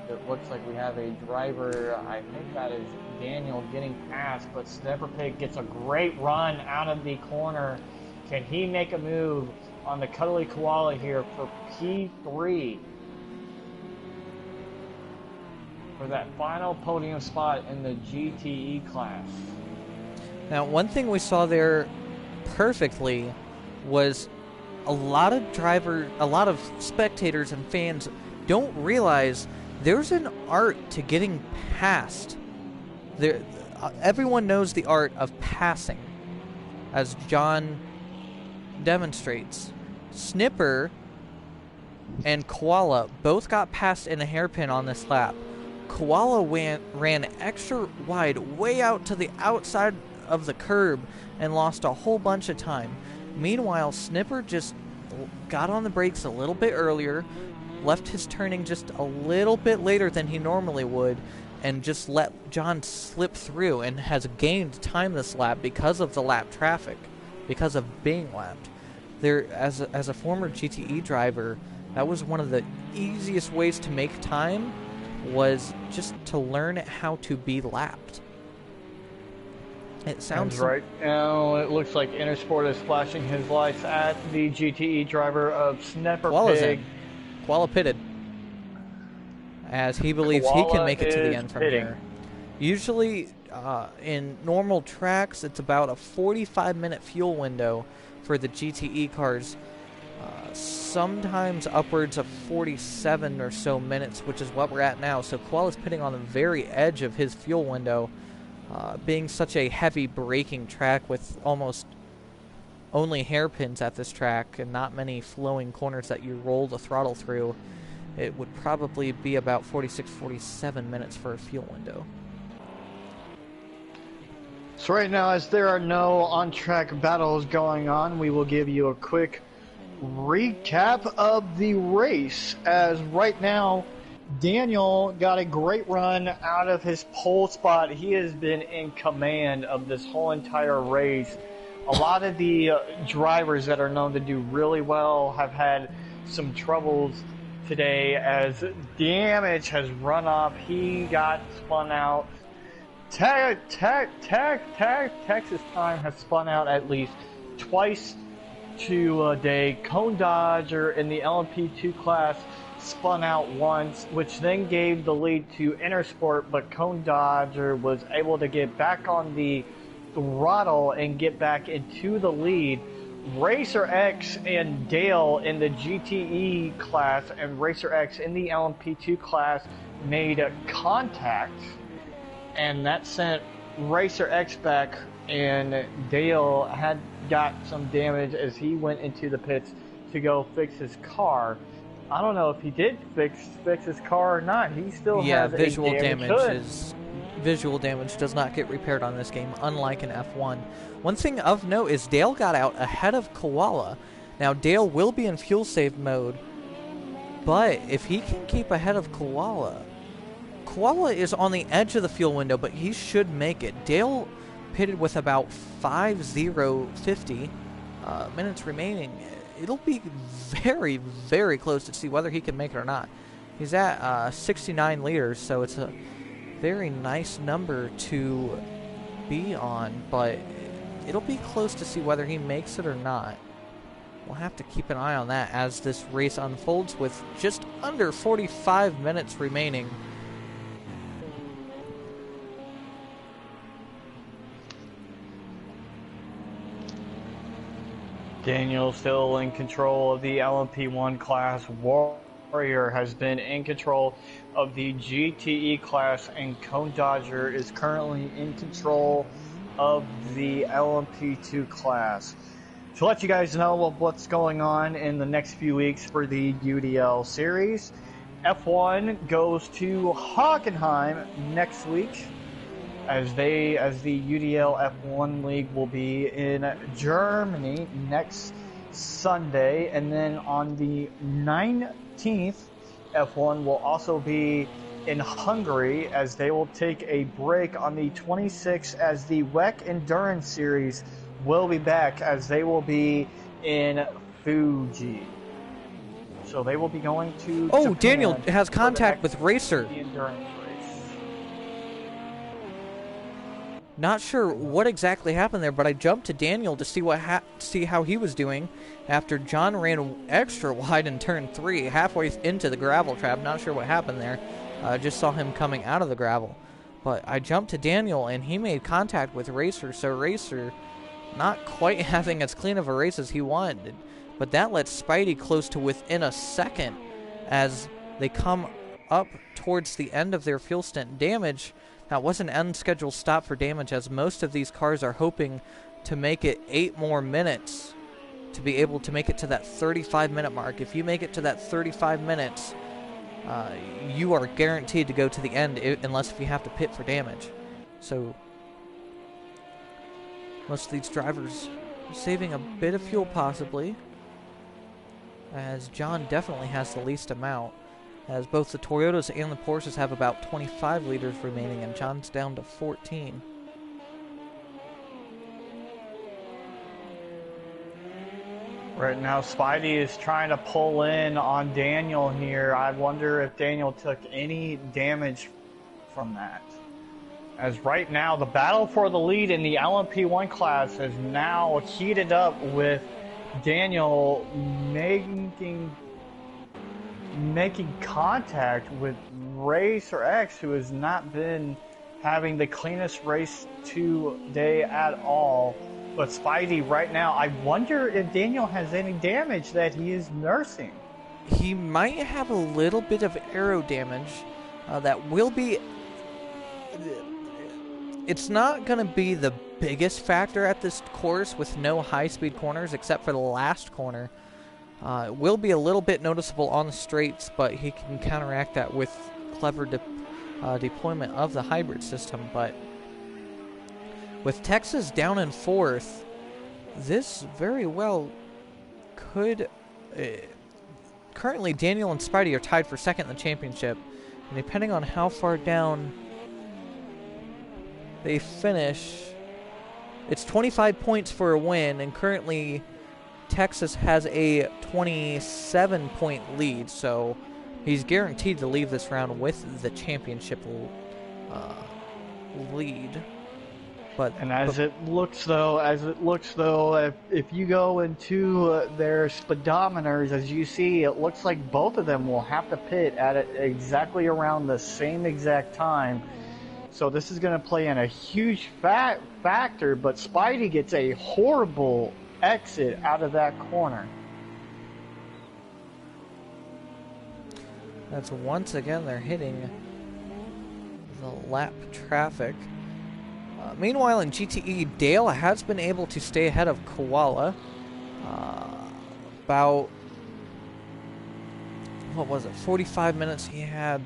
It looks like we have a driver, I think that is Daniel, getting past, but Snapper Pig gets a great run out of the corner. Can he make a move on the Cuddly Koala here for P3? For that final podium spot in the GTE class. Now, one thing we saw there perfectly was a lot of spectators and fans don't realize there's an art to getting past. Everyone knows the art of passing, as John demonstrates. Snipper and Koala both got past in a hairpin on this lap. Koala ran extra wide, way out to the outside of the curb, and lost a whole bunch of time. Meanwhile, Snipper just got on the brakes a little bit earlier, left his turning just a little bit later than he normally would, and just let John slip through, and has gained time this lap because of the lap traffic, because of being lapped. There, as a former GTE driver, that was one of the easiest ways to make time, was just to learn how to be lapped. It sounds right now. It looks like Intersport is flashing his lights at the GTE driver of Snapper Pig. Koala pitted, as he believes he can make it to the end from here. Usually, in normal tracks, it's about a 45-minute fuel window for the GTE cars. Sometimes upwards of 47 or so minutes, which is what we're at now. So Koala's pitting on the very edge of his fuel window. Being such a heavy braking track with almost only hairpins at this track and not many flowing corners that you roll the throttle through, it would probably be about 46-47 minutes for a fuel window. So right now, as there are no on-track battles going on, we will give you a quick recap of the race. As right now, Daniel got a great run out of his pole spot. He has been in command of this whole entire race. A lot of the drivers that are known to do really well have had some troubles today, as Damage has run off. He got spun out. Texas Time has spun out at least twice today. Cone Dodger in the LMP2 class spun out once, which then gave the lead to Intersport, but Cone Dodger was able to get back on the throttle and get back into the lead. Racer X and Dale in the GTE class and Racer X in the LMP2 class made contact, and that sent Racer X back, and Dale had got some damage as he went into the pits to go fix his car. I don't know if he did fix his car or not. He still has visual a damage. Visual damage does not get repaired on this game, unlike in F1. One thing of note is Dale got out ahead of Koala. Now Dale will be in fuel save mode, but if he can keep ahead of Koala is on the edge of the fuel window, but he should make it. Dale pitted with about 50 minutes remaining. It'll be very, very close to see whether he can make it or not. He's at 69 liters, so it's a very nice number to be on, but it'll be close to see whether he makes it or not. We'll have to keep an eye on that as this race unfolds with just under 45 minutes remaining. Daniel still in control of the LMP1 class. Warrior has been in control of the GTE class, and Cone Dodger is currently in control of the LMP2 class. To let you guys know what's going on in the next few weeks for the UDL series, F1 goes to Hockenheim next week, as the UDL F1 League will be in Germany next Sunday, and then on the 19th, F1 will also be in Hungary, as they will take a break on the 26th, as the WEC Endurance Series will be back, as they will be in Fuji. So they will be going to Japan. Daniel has contact with Racer. Not sure what exactly happened there, but I jumped to Daniel to see how he was doing after John ran extra wide in turn 3, halfway into the gravel trap. Not sure what happened there. Just saw him coming out of the gravel. But I jumped to Daniel, and he made contact with Racer, so Racer not quite having as clean of a race as he wanted. But that lets Spidey close to within a second as they come up towards the end of their fuel stint. Damage, that was an unscheduled stop for Damage, as most of these cars are hoping to make it 8 more minutes to be able to make it to that 35-minute mark. If you make it to that 35 minutes, you are guaranteed to go to the end, unless if you have to pit for Damage. So most of these drivers are saving a bit of fuel possibly, as John definitely has the least amount, as both the Toyotas and the Porsches have about 25 liters remaining, and John's down to 14. Right now, Spidey is trying to pull in on Daniel here. I wonder if Daniel took any damage from that. As right now, the battle for the lead in the LMP1 class is now heated up, with Daniel making contact with Racer X, who has not been having the cleanest race today at all. But Spidey right now, I wonder if Daniel has any damage that he is nursing. He might have a little bit of aero damage that will be... It's not going to be the biggest factor at this course with no high-speed corners except for the last corner. It will be a little bit noticeable on the straights, but he can counteract that with clever deployment of the hybrid system. But with Texas down in 4th, this very well could... currently, Daniel and Spidey are tied for 2nd in the championship, and depending on how far down they finish, it's 25 points for a win, and currently Texas has a 27-point lead, so he's guaranteed to leave this round with the championship lead. And as it looks though, if you go into their speedometers, as you see, it looks like both of them will have to pit at exactly around the same exact time. So this is going to play in a huge factor, but Spidey gets a horrible exit out of that corner. That's once again they're hitting the lap traffic. Meanwhile, in GTE, Dale has been able to stay ahead of Koala. About, 45 minutes he had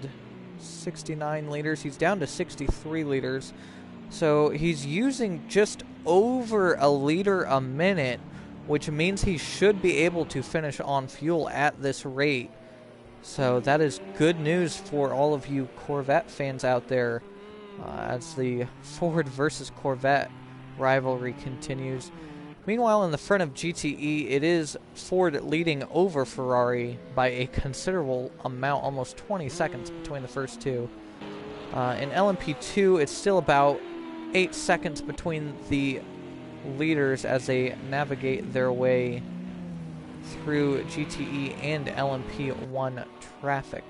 69 liters. He's down to 63 liters. So he's using just over a liter a minute, which means he should be able to finish on fuel at this rate. So that is good news for all of you Corvette fans out there, as the Ford versus Corvette rivalry continues. Meanwhile, in the front of GTE, it is Ford leading over Ferrari by a considerable amount, almost 20 seconds between the first two. In LMP2, it's still about 8 seconds between the leaders as they navigate their way through GTE and LMP1 traffic.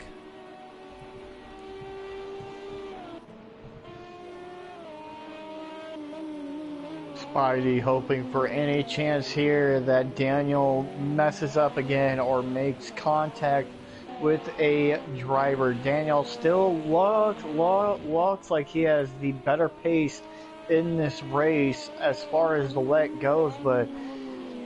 Spidey hoping for any chance here that Daniel messes up again or makes contact with a driver. Daniel still looks like he has the better pace in this race as far as the WEC goes, but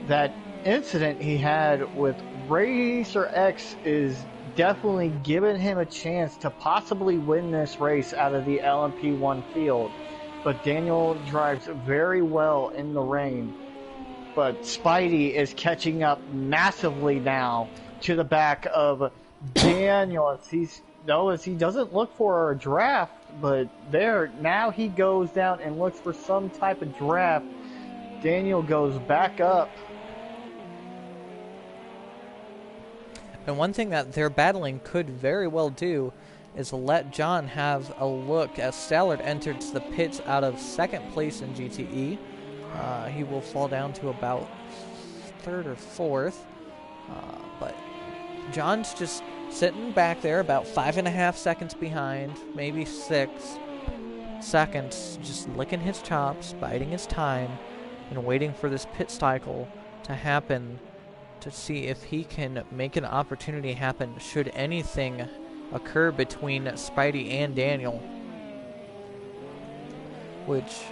that incident he had with Racer X is definitely giving him a chance to possibly win this race out of the LMP1 field. But Daniel drives very well in the rain. But Spidey is catching up massively now to the back of Daniel. He doesn't look for a draft, but now he goes down and looks for some type of draft. Daniel goes back up. And one thing that their battling could very well do is let John have a look as Stallard enters the pits out of second place in GTE. He will fall down to about third or fourth. But John's just sitting back there about 5.5 seconds behind, maybe 6 seconds, just licking his chops, biding his time, and waiting for this pit cycle to happen to see if he can make an opportunity happen should anything occur between Spidey and Daniel. Which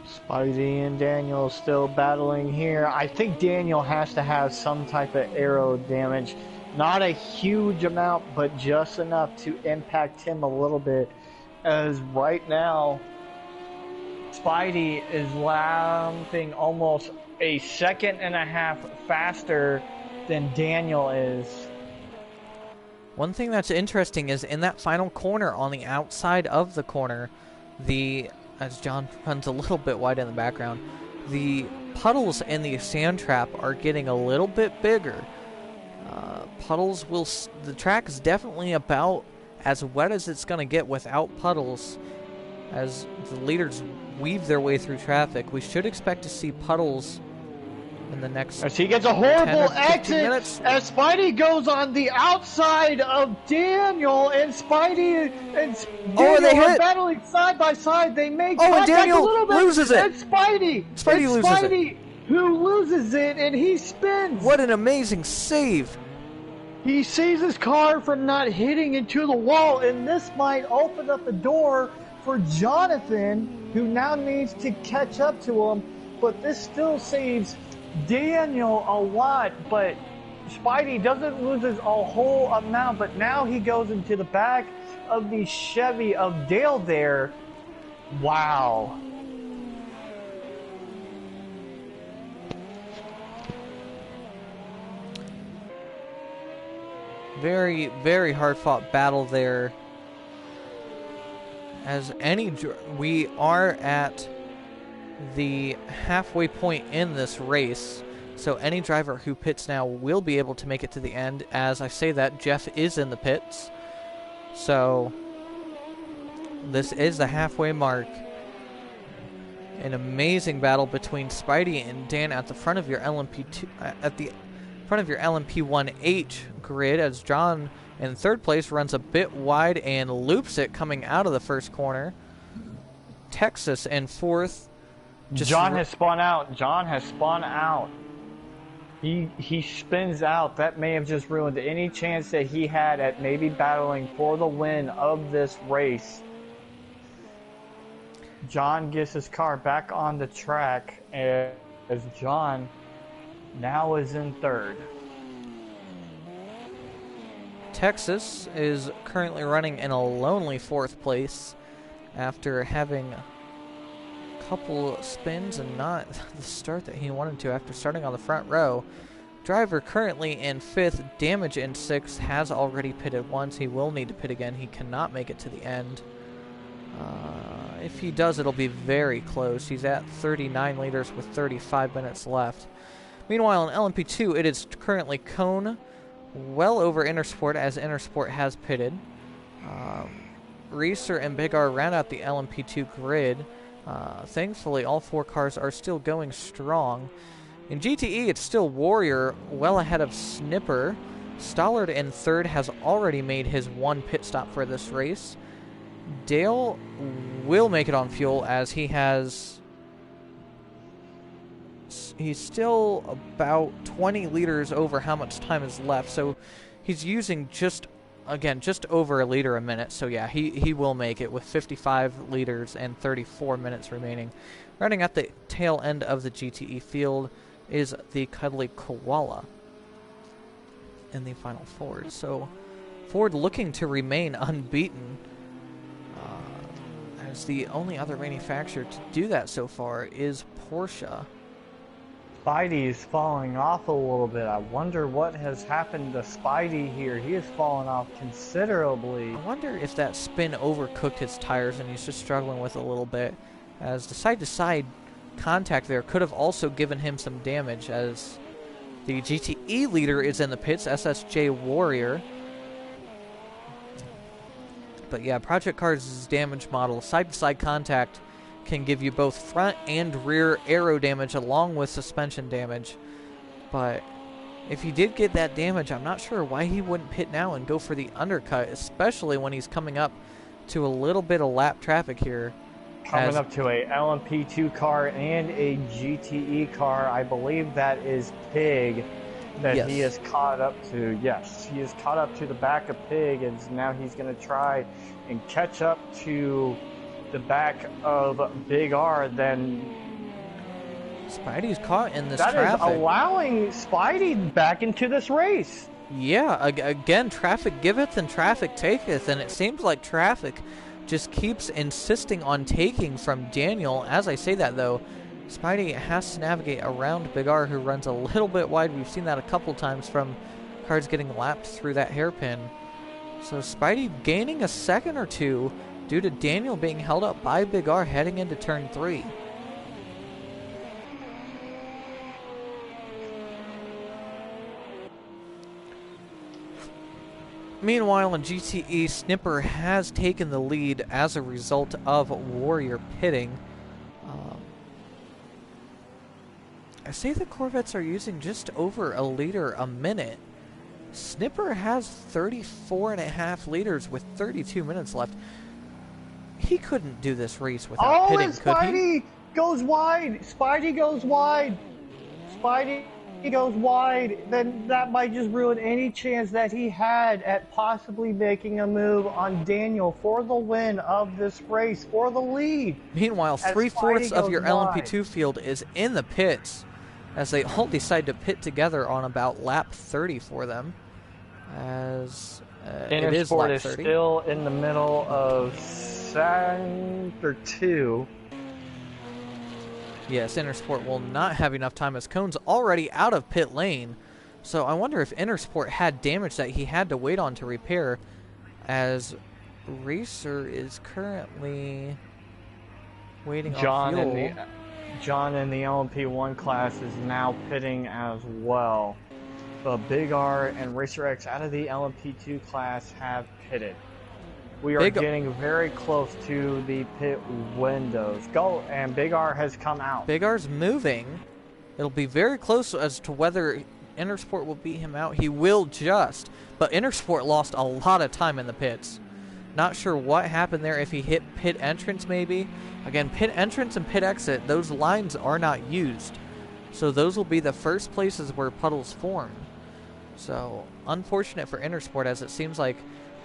Spidey and Daniel still battling here. I think Daniel has to have some type of aero damage. Not a huge amount, but just enough to impact him a little bit. As right now, Spidey is lapping almost a 1.5 seconds faster than Daniel is. One thing that's interesting is in that final corner on the outside of the corner, as John runs a little bit wide in the background, the puddles in the sand trap are getting a little bit bigger. The track is definitely about as wet as it's going to get without puddles. As the leaders weave their way through traffic, we should expect to see puddles in the next. As he gets a horrible exit, as Spidey goes on the outside of Daniel, and Spidey and Daniel are battling side by side. They make contact and Daniel a little bit, loses it. And Spidey loses it. Who loses it, and he spins. What an amazing save! He saves his car from not hitting into the wall, and this might open up the door for Jonathan, who now needs to catch up to him. But this still saves Daniel a lot, but Spidey doesn't lose a whole amount, but now he goes into the back of the Chevy of Dale there. Wow. Very, very hard-fought battle there. We are at the halfway point in this race, so any driver who pits now will be able to make it to the end. As I say that, Jeff is in the pits, so this is the halfway mark. An amazing battle between Spidey and Dan at the front of your LMP2, at the front of your LMP1H grid, as John in third place runs a bit wide and loops it coming out of the first corner. Texas in fourth. John has spun out. John has spun out. He spins out. That may have just ruined any chance that he had at maybe battling for the win of this race. John gets his car back on the track as John now is in third. Texas is currently running in a lonely fourth place after having a couple spins and not the start that he wanted to after starting on the front row. Driver currently in fifth, Damage in sixth, has already pitted once. He will need to pit again. He cannot make it to the end. If he does, it'll be very close. He's at 39 liters with 35 minutes left. Meanwhile, in LMP2, it is currently Cone well over Intersport, as Intersport has pitted. Reeser and Big R round out the LMP2 grid. Thankfully, all four cars are still going strong. In GTE, it's still Warrior well ahead of Snipper. Stollard in third has already made his one pit stop for this race. Dale will make it on fuel, as he has he's still about 20 liters over how much time is left. So he's using just over a liter a minute. So yeah, he will make it with 55 liters and 34 minutes remaining. Running at the tail end of the GTE field is the Cuddly Koala in the final Ford. So Ford looking to remain unbeaten, as the only other manufacturer to do that so far is Porsche. Spidey's falling off a little bit. I wonder what has happened to Spidey here. He has fallen off considerably. I wonder if that spin overcooked his tires and he's just struggling with it a little bit, as the side-to-side contact there could have also given him some damage, as the GTE leader is in the pits, SSJ Warrior. But yeah, Project Cars' damage model, side-to-side contact, can give you both front and rear aero damage along with suspension damage. But if he did get that damage, I'm not sure why he wouldn't pit now and go for the undercut, especially when he's coming up to a little bit of lap traffic here. Coming up to a LMP2 car and a GTE car. I believe that is Pig that yes. He is caught up to. Yes, he is caught up to the back of Pig, and now he's going to try and catch up to the back of Big R. Then Spidey's caught in this traffic. That is allowing Spidey back into this race. Yeah, again, traffic giveth and traffic taketh, and it seems like traffic just keeps insisting on taking from Daniel. As I say that, though, Spidey has to navigate around Big R, who runs a little bit wide. We've seen that a couple times from cars getting lapped through that hairpin. So Spidey gaining a second or two due to Daniel being held up by Big R heading into turn 3. Meanwhile, in GTE, Snipper has taken the lead as a result of Warrior pitting. I say the Corvettes are using just over a liter a minute. Snipper has 34.5 liters with 32 minutes left. He couldn't do this race without pitting, could he? Spidey goes wide. Spidey goes wide. Spidey goes wide. Then that might just ruin any chance that he had at possibly making a move on Daniel for the win of this race, for the lead. Meanwhile, 3/4 of your LMP2 field is in the pits, as they all decide to pit together on about lap 30 for them. As it is lap 30. Still in the middle of Sector 2. Yes, Intersport will not have enough time, as Cone's already out of pit lane. So I wonder if Intersport had damage that he had to wait on to repair, as Racer is currently waiting on fuel. John in the LMP1 class is now pitting as well. But Big R and Racer X out of the LMP2 class have pitted. We are getting very close to the pit windows. And Big R has come out. Big R's moving. It'll be very close as to whether Intersport will beat him out. He will just. But Intersport lost a lot of time in the pits. Not sure what happened there, if he hit pit entrance maybe. Again, pit entrance and pit exit, those lines are not used. So those will be the first places where puddles form. So, unfortunate for Intersport, as it seems like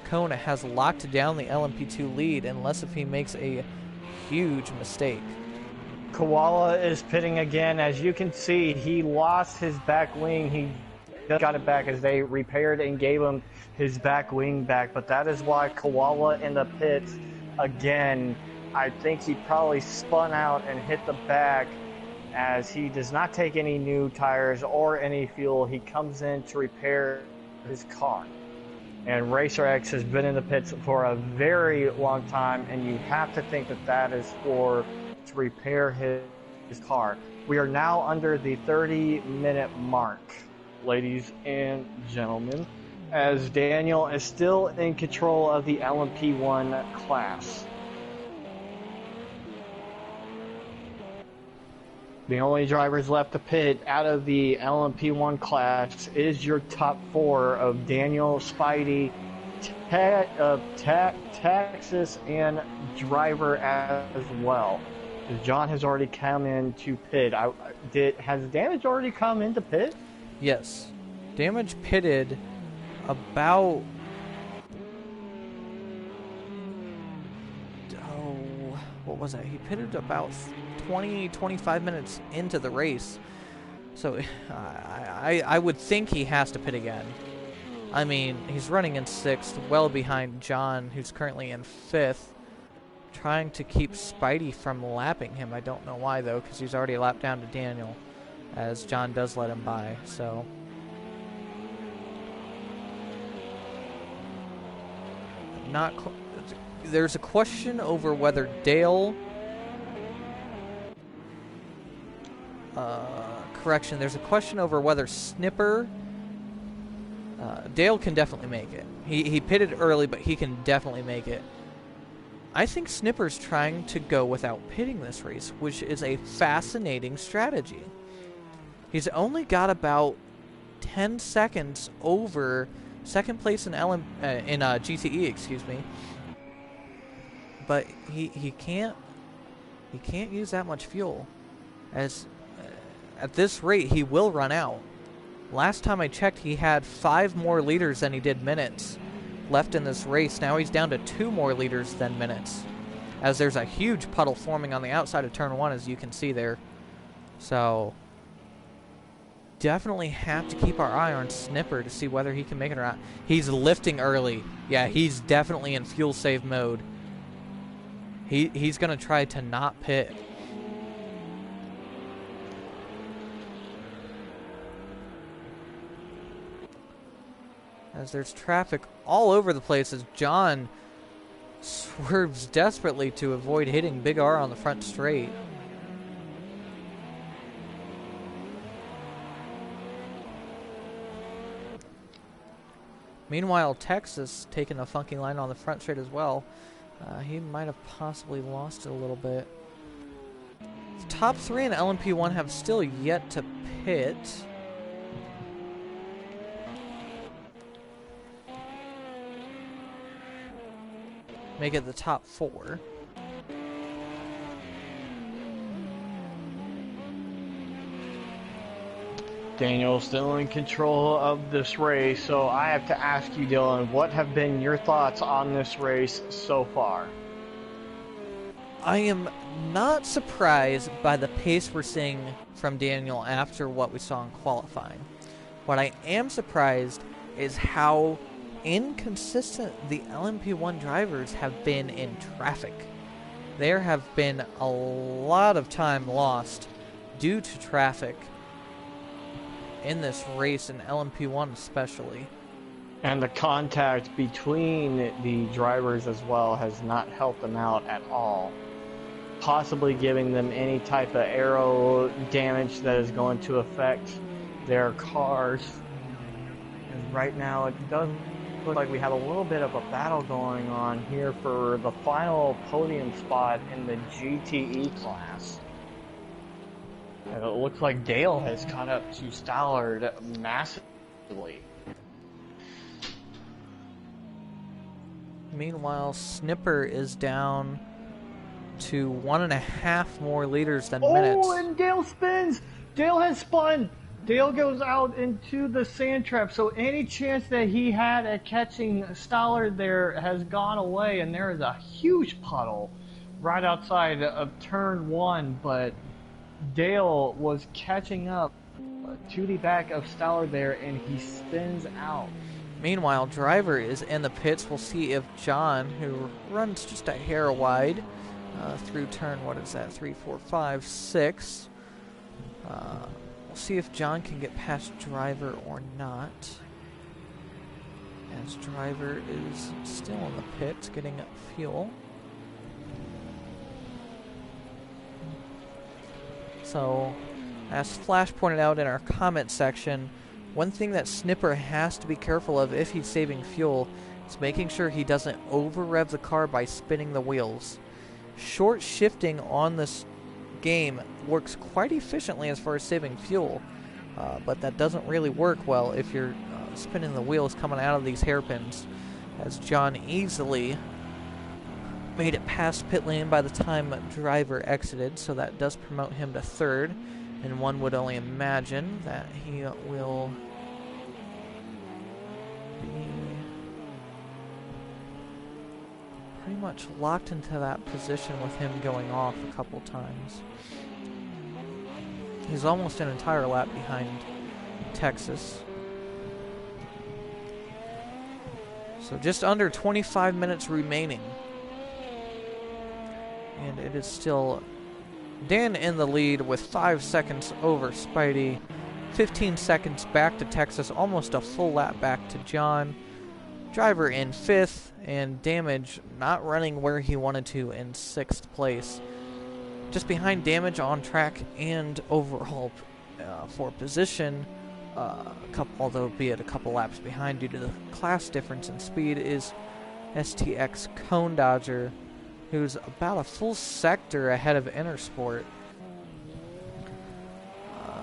Kona has locked down the LMP2 lead, unless if he makes a huge mistake. Koala is pitting again. As you can see, he lost his back wing. He got it back as they repaired and gave him his back wing back. But that is why Koala in the pits again. I think he probably spun out and hit the back, as he does not take any new tires or any fuel. He comes in to repair his car. And Racer X has been in the pits for a very long time, and you have to think that that is to repair his car. We are now under the 30-minute mark, ladies and gentlemen, as Daniel is still in control of the LMP1 class. The only drivers left to pit out of the LMP1 class is your top 4 of Daniel, Spidey, Texas, and Driver as well. John has already come into pit. Has Damage already come into pit? Yes. Damage pitted about... Oh, what was that? He pitted about 25 minutes into the race. So I would think he has to pit again. I mean, he's running in 6th, well behind John, who's currently in 5th. Trying to keep Spidey from lapping him. I don't know why, though, because he's already lapped down to Daniel, as John does let him by, so... There's a question over whether Dale... correction, there's a question over whether Snipper... Dale can definitely make it. He pitted early, but he can definitely make it. I think Snipper's trying to go without pitting this race, which is a fascinating strategy. He's only got about 10 seconds over second place in GTE, excuse me. But he can't use that much fuel, as at this rate he will run out. Last time I checked, he had 5 more liters than he did minutes left in this race. Now he's down to 2 more liters than minutes, as there's a huge puddle forming on the outside of turn 1, as you can see there. So definitely have to keep our eye on Snipper to see whether he can make it or not. He's lifting early. Yeah, he's definitely in fuel save mode. He's gonna try to not pit. As there's traffic all over the place as John swerves desperately to avoid hitting Big R on the front straight. Meanwhile, Texas taking a funky line on the front straight as well. He might have possibly lost it a little bit. The top 3 in LMP1 have still yet to pit. Make it the top 4. Daniel's still in control of this race, so I have to ask you, Dylan, what have been your thoughts on this race so far? I am not surprised by the pace we're seeing from Daniel after what we saw in qualifying. What I am surprised is how inconsistent the LMP1 drivers have been in traffic. There have been a lot of time lost due to traffic in this race, in LMP1 especially. And the contact between the drivers as well has not helped them out at all, possibly giving them any type of aero damage that is going to affect their cars. And right now it does look like we have a little bit of a battle going on here for the final podium spot in the GTE class. And it looks like Dale has caught up to Stallard massively. Meanwhile, Snipper is down to 1.5 more liters than minutes. Oh, and Dale spins! Dale has spun! Dale goes out into the sand trap, so any chance that he had at catching Stallard there has gone away, and there is a huge puddle right outside of turn 1, but Dale was catching up to the back of Stallard there, and he spins out. Meanwhile, Driver is in the pits. We'll see if John, who runs just a hair wide through turn, 3, 4, 5, 6. We'll see if John can get past Driver or not. As Driver is still in the pits getting fuel. So, as Flash pointed out in our comment section, one thing that Snipper has to be careful of if he's saving fuel is making sure he doesn't over-rev the car by spinning the wheels. Short shifting on this game works quite efficiently as far as saving fuel, but that doesn't really work well if you're spinning the wheels coming out of these hairpins, as John easily made it past pit lane by the time driver exited, so that does promote him to third. And one would only imagine that he will be pretty much locked into that position with him going off a couple times. He's almost an entire lap behind Texas. So just under 25 minutes remaining. And it is still Dan in the lead with 5 seconds over Spidey. 15 seconds back to Texas, almost a full lap back to John. Driver in 5th, and Damage not running where he wanted to in 6th place. Just behind Damage on track and overall for position, albeit a couple laps behind due to the class difference in speed, is STX Cone Dodger, who's about a full sector ahead of Intersport.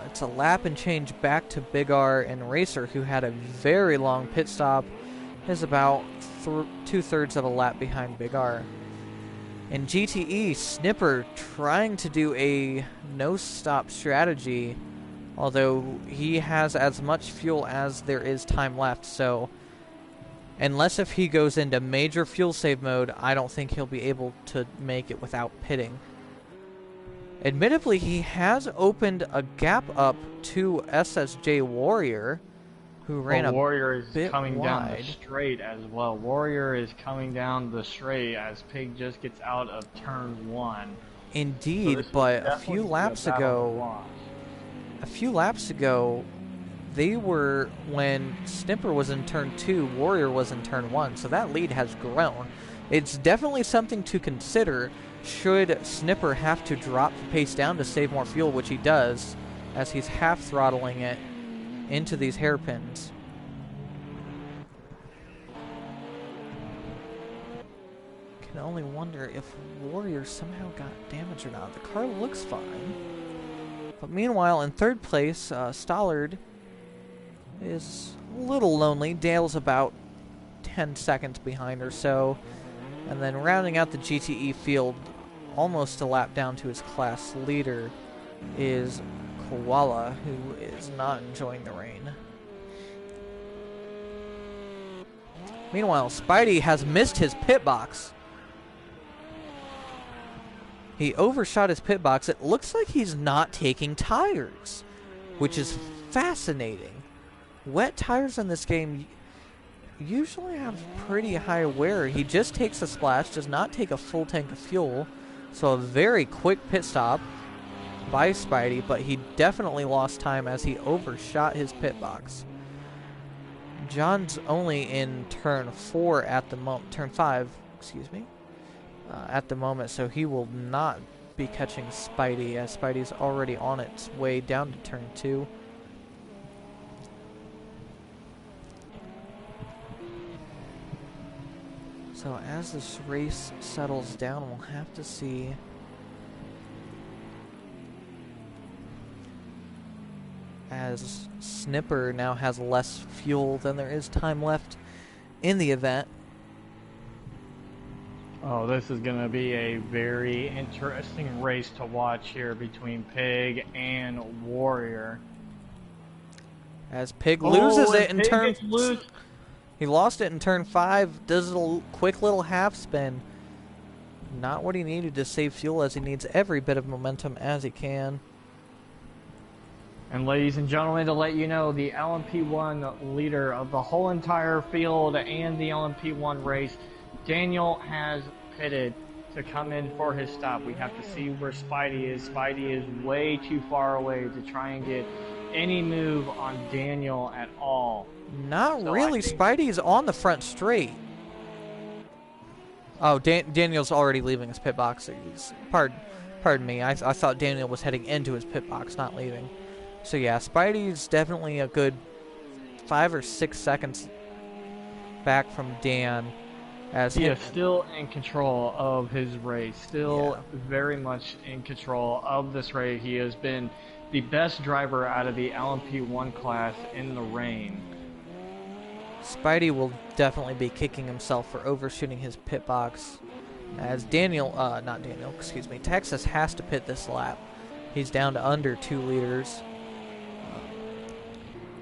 It's a lap and change back to Big R, and Racer, who had a very long pit stop, is about 2/3 of a lap behind Big R. In GTE, Snipper trying to do a no-stop strategy, although he has as much fuel as there is time left, so unless if he goes into major fuel save mode, I don't think he'll be able to make it without pitting. Admittedly, he has opened a gap up to SSJ Warrior, who ran Warrior is bit coming wide. down the straight as well. Warrior is coming down the straight as Pig just gets out of turn 1. Indeed, So but a few laps ago, they were, when Snipper was in turn 2, Warrior was in turn 1, so that lead has grown. It's definitely something to consider should Snipper have to drop the pace down to save more fuel, which he does, as he's half throttling it into these hairpins. Can only wonder if Warrior somehow got damaged or not. The car looks fine. But meanwhile, in 3rd place, Stollard is a little lonely. Dale's about 10 seconds behind or so. And then rounding out the GTE field, almost a lap down to his class leader, is Koala, who is not enjoying the rain. Meanwhile, Spidey has missed his pit box. He overshot his pit box. It looks like he's not taking tires, which is fascinating. Wet tires in this game usually have pretty high wear. He just takes a splash, does not take a full tank of fuel, so a very quick pit stop by Spidey, but he definitely lost time as he overshot his pit box. John's only in turn 4 at the moment, turn 5, excuse me, at the moment, so he will not be catching Spidey, as Spidey's already on its way down to turn 2. So as this race settles down, we'll have to see as Snipper now has less fuel than there is time left in the event. Oh, this is going to be a very interesting race to watch here between Pig and Warrior. As Pig loses it in Pig turn... gets loose. He lost it in turn 5, does a quick little half spin. Not what he needed to save fuel, as he needs every bit of momentum as he can. And ladies and gentlemen, to let you know, the LMP1 leader of the whole entire field and the LMP1 race, Daniel has pitted to come in for his stop. We have to see where Spidey is. Spidey is way too far away to try and get any move on Daniel at all. Not really. Spidey's on the front straight. Oh, Daniel's already leaving his pit box. Pardon me. I thought Daniel was heading into his pit box, not leaving. So yeah, Spidey's definitely a good 5 or 6 seconds back from Dan. As he is still in control of his race. Still very much in control of this race. He has been the best driver out of the LMP1 class in the rain. Spidey will definitely be kicking himself for overshooting his pit box as Texas has to pit this lap. He's down to under 2 liters.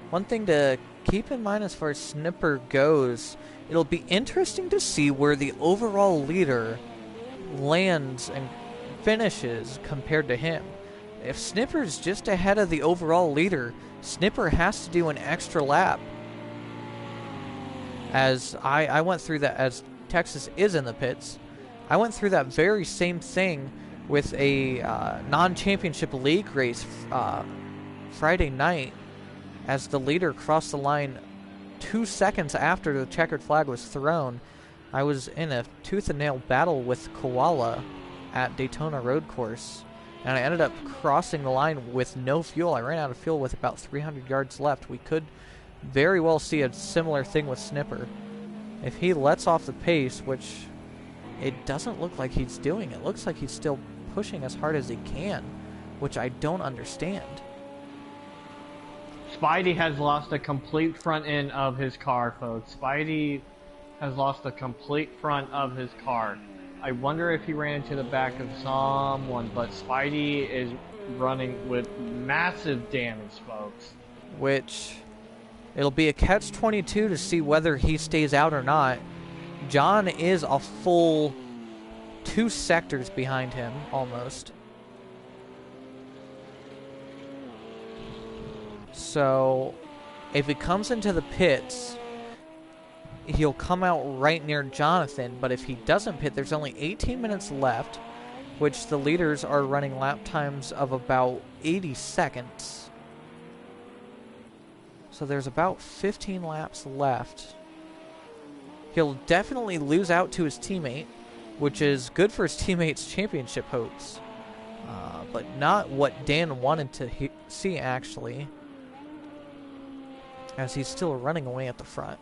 One thing to keep in mind as far as Snipper goes, it'll be interesting to see where the overall leader lands and finishes compared to him. If Snipper's just ahead of the overall leader, Snipper has to do an extra lap. As I went through that, as Texas is in the pits, I went through that very same thing with a non-championship league race Friday night, as the leader crossed the line 2 seconds after the checkered flag was thrown. I was in a tooth and nail battle with Koala at Daytona Road Course, and I ended up crossing the line with no fuel. I ran out of fuel with about 300 yards left. We could very well see a similar thing with Snipper. If he lets off the pace, which it doesn't look like he's doing, it looks like he's still pushing as hard as he can, which I don't understand. Spidey has lost a complete front end of his car, folks. Spidey has lost the complete front of his car. I wonder if he ran into the back of someone, but Spidey is running with massive damage, folks. Which, it'll be a catch-22 to see whether he stays out or not. John is a full 2 sectors behind him, almost. So, if he comes into the pits, he'll come out right near Jonathan, but if he doesn't pit, there's only 18 minutes left, which the leaders are running lap times of about 80 seconds. So there's about 15 laps left. He'll definitely lose out to his teammate, which is good for his teammate's championship hopes, but not what Dan wanted to see, actually, as he's still running away at the front.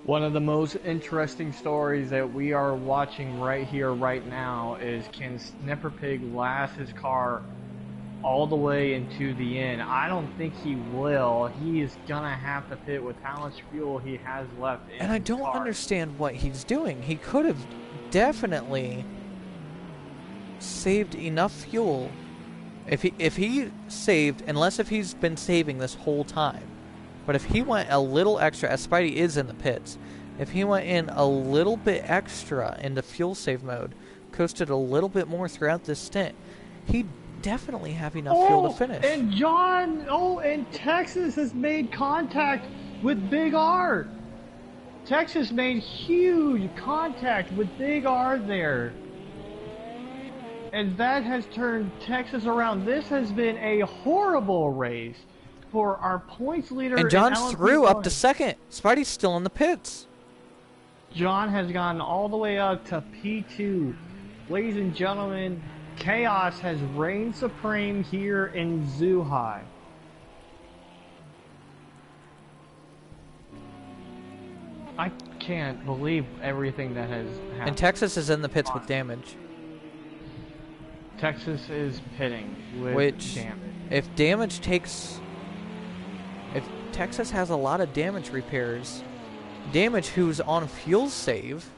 One of the most interesting stories that we are watching right here, right now, is can Snipper Pig last his car all the way into the end? I don't think he will. He is gonna have to pit with how much fuel he has left in And I don't understand what he's doing. He could have definitely saved enough fuel. If he saved, unless if he's been saving this whole time, but if he went a little extra, as Spidey is in the pits, if he went in a little bit extra into fuel save mode, coasted a little bit more throughout this stint, he'd definitely have enough fuel to finish. And Texas has made contact with Big R. Texas made huge contact with Big R there. And that has turned Texas around. This has been a horrible race for our points leader. And John's through up to second. Spidey's still in the pits. John has gone all the way up to P2. Ladies and gentlemen, chaos has reigned supreme here in Zuhai. I can't believe everything that has happened. And Texas is in the pits with damage. Texas is pitting with damage. If Texas has a lot of damage repairs, Damage, who's on fuel save,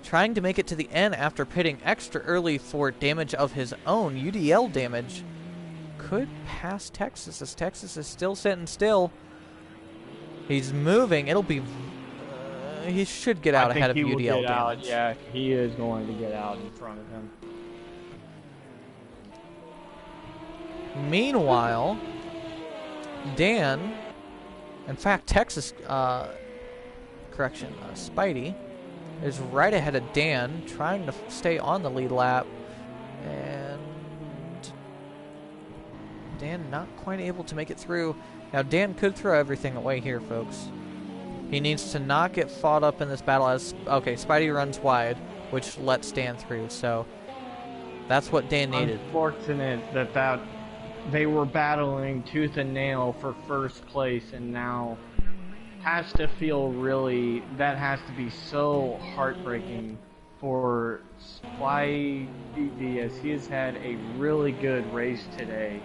trying to make it to the end after pitting extra early for damage of his own, UDL damage, could pass Texas, as Texas is still sitting still. He's moving. It'll be... he should get out ahead of UDL damage. Yeah, he is going to get out in front of him. Meanwhile, Dan... in fact, Texas... Spidey is right ahead of Dan, trying to stay on the lead lap, and Dan not quite able to make it through. Now Dan could throw everything away here, folks. He needs to not get fought up in this battle as... okay, Spidey runs wide, which lets Dan through, so that's what Dan needed. Unfortunate that they were battling tooth and nail for first place, and now has to feel really... that has to be so heartbreaking for Spidey, as he has had a really good race today.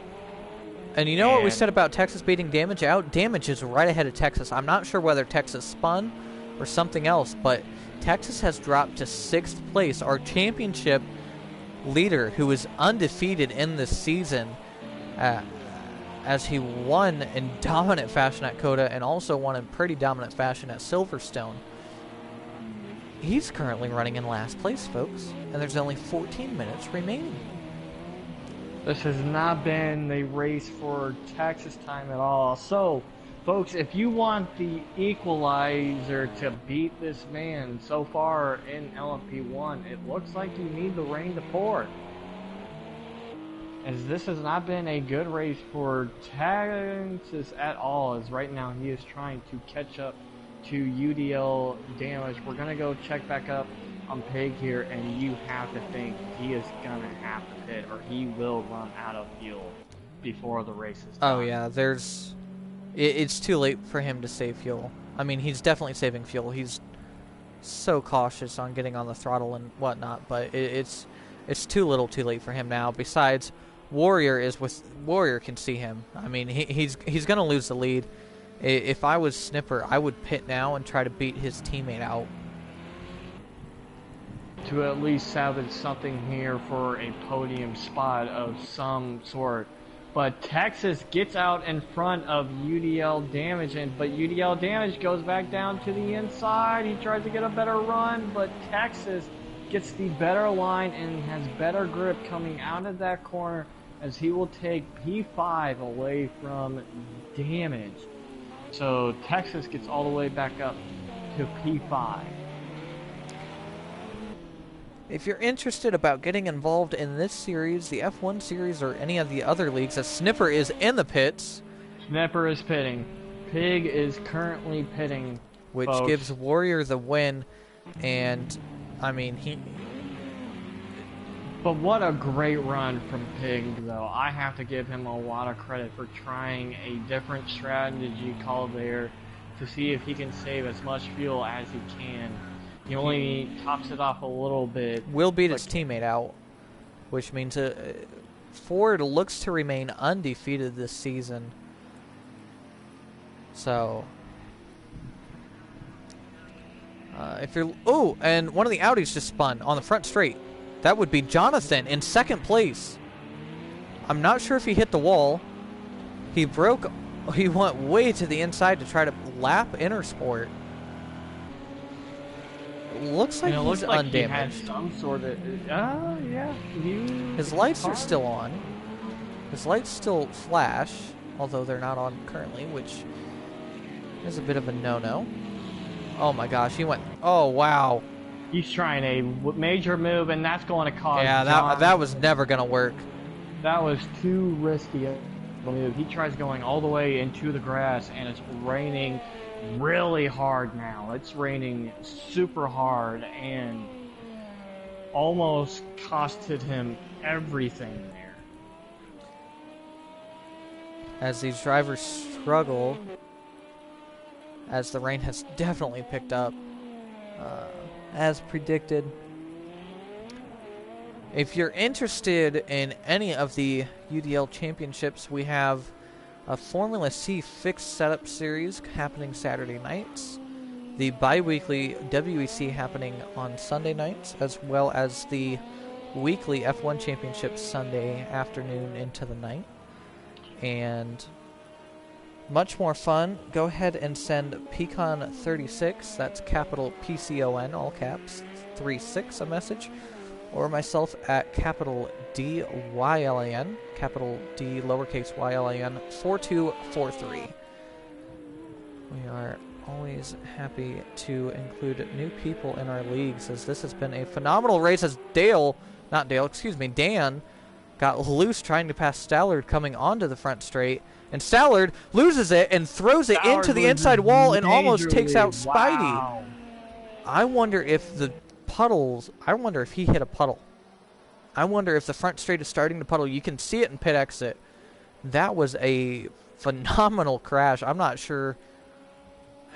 And you know what we said about Texas beating Damage out? Damage is right ahead of Texas. I'm not sure whether Texas spun or something else, but Texas has dropped to 6th place. Our championship leader, who is undefeated in this season, as he won in dominant fashion at Coda and also won in pretty dominant fashion at Silverstone. He's currently running in last place, folks, and there's only 14 minutes remaining. This has not been a race for Texas time at all. So, folks, if you want the equalizer to beat this man so far in LMP1, it looks like you need the rain to pour. As this has not been a good race for Texas at all, as right now he is trying to catch up to UDL damage. We're going to go check back up on Pig here, and you have to think he is going to have to pit, or he will run out of fuel before the race is done. Oh yeah, it's too late for him to save fuel. I mean, he's definitely saving fuel. He's so cautious on getting on the throttle and whatnot, but it's too little too late for him now. Besides, Warrior can see him. I mean, he's going to lose the lead. If I was Snipper, I would pit now and try to beat his teammate out. To at least salvage something here for a podium spot of some sort. But Texas gets out in front of UDL Damage, but UDL Damage goes back down to the inside. He tries to get a better run, but Texas gets the better line and has better grip coming out of that corner, as he will take P5 away from Damage. So Texas gets all the way back up to P5. If you're interested about getting involved in this series, the F1 series, or any of the other leagues, as Snipper is in the pits. Snipper is pitting. Pig is currently pitting, which folks. Gives Warrior the win, and I mean, But what a great run from Pig, though. I have to give him a lot of credit for trying a different strategy call there to see if he can save as much fuel as he can. He only tops it off a little bit. Will beat his teammate out, which means Ford looks to remain undefeated this season. So, if you're... Oh, and one of the Audis just spun on the front straight. That would be Jonathan in 2nd place. I'm not sure if he hit the wall. He went way to the inside to try to lap Intersport. Looks like he's undamaged. He had some sort of... yeah. His lights are still on. His lights still flash, although they're not on currently, which is a bit of a no-no. Oh my gosh, he went... Oh, wow. He's trying a major move, and that's going to cause... Yeah, that was never going to work. That was too risky a move. He tries going all the way into the grass, and it's raining really hard now. It's raining super hard, and almost costed him everything there. As these drivers struggle, as the rain has definitely picked up, as predicted. If you're interested in any of the UDL championships, we have a Formula C fixed setup series happening Saturday nights, the bi-weekly WEC happening on Sunday nights, as well as the weekly F1 championship Sunday afternoon into the night. And much more fun. Go ahead and send Pcon36, that's capital PCON, all caps, 36, a message, or myself at capital DYLAN, capital D lowercase YLAN, 4243. We are always happy to include new people in our leagues, as this has been a phenomenal race, as Dan got loose trying to pass Stallard coming onto the front straight, and Stallard loses it and throws it into the inside wall and almost takes out Spidey. Wow. I wonder if he hit a puddle. I wonder if the front straight is starting to puddle. You can see it in pit exit. That was a phenomenal crash. I'm not sure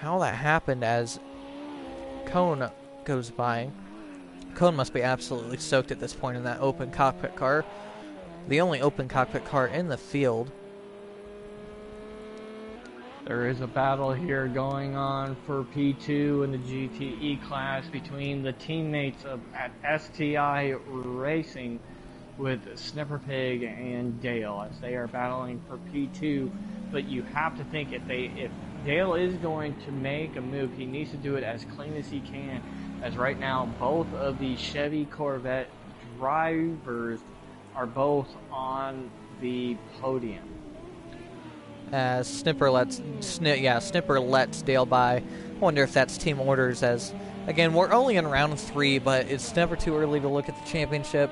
how that happened as Cone goes by. Cone must be absolutely soaked at this point in that open cockpit car. The only open cockpit car in the field. There is a battle here going on for P2 in the GTE class between the teammates at STI Racing with Snipper Pig and Dale as they are battling for P2. But you have to think if Dale is going to make a move, he needs to do it as clean as he can. As right now, both of the Chevy Corvette drivers are both on the podium. As Snipper lets Dale by. I wonder if that's team orders. As again, we're only in round 3, but it's never too early to look at the championship.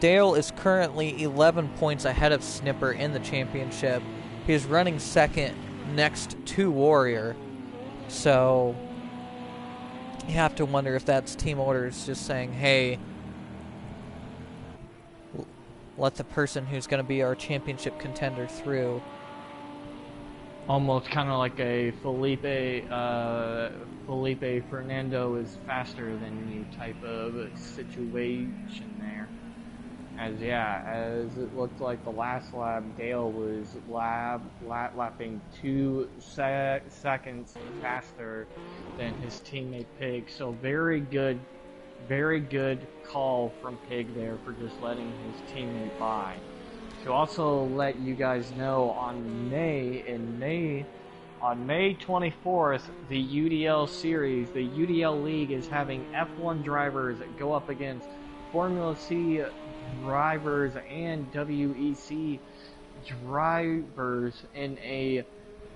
Dale is currently 11 points ahead of Snipper in the championship. He's running second next to Warrior. So you have to wonder if that's team orders just saying, hey, let the person who's going to be our championship contender through. Almost kind of like a Felipe Fernando is faster than you type of situation there. As it looked like the last lap, Dale was lapping 2 seconds faster than his teammate Pig. So very good call from Pig there for just letting his teammate by. To also let you guys know, on May 24th, the UDL series, the UDL League is having F1 drivers go up against Formula C drivers and WEC drivers in a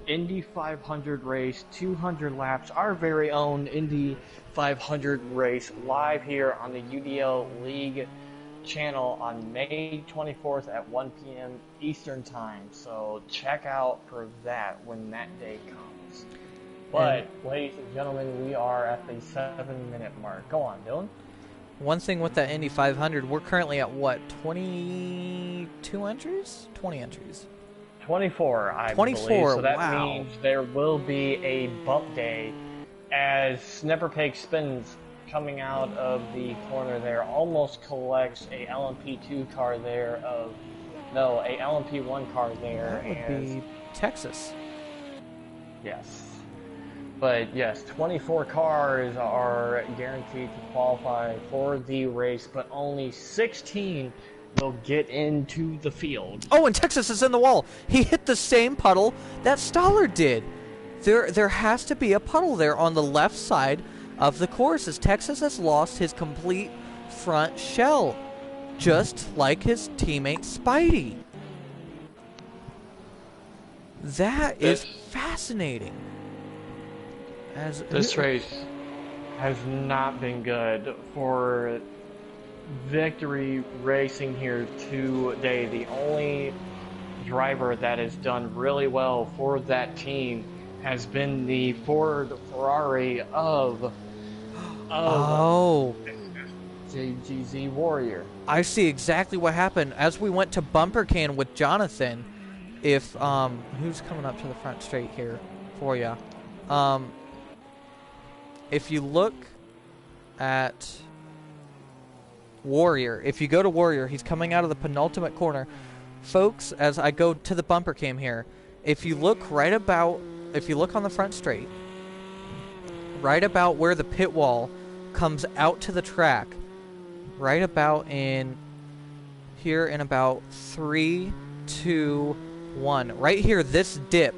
Indy 500 race, 200 laps, our very own Indy 500 race, live here on the UDL League channel on May 24th at 1 p.m. Eastern Time. So check out for that when that day comes. But, ladies and gentlemen, we are at the 7-minute mark. Go on, Dylan. One thing with that Indy 500, we're currently at what, 22 entries? 20 entries. 24, I 24, believe. So that wow. means there will be a bump day as Snipper Pig spins coming out of the corner there, almost collects a LMP2 car there a LMP1 car there. That would be Texas. Yes. But yes, 24 cars are guaranteed to qualify for the race, but only 16 will get into the field. Oh, and Texas is in the wall. He hit the same puddle that Stoller did. There has to be a puddle there on the left side of the course, as Texas has lost his complete front shell, just like his teammate Spidey. That is fascinating. This race has not been good for Victory Racing here today. The only driver that has done really well for that team has been the Ford Ferrari of JGZ Warrior. I see exactly what happened. As we went to bumper can with Jonathan, if who's coming up to the front straight here for you? If you look at Warrior, if you go to Warrior, he's coming out of the penultimate corner. Folks, as I go to the bumper cam here, if you look on the front straight, right about where the pit wall comes out to the track, right about in here in about 3, 2, 1. Right here, this dip,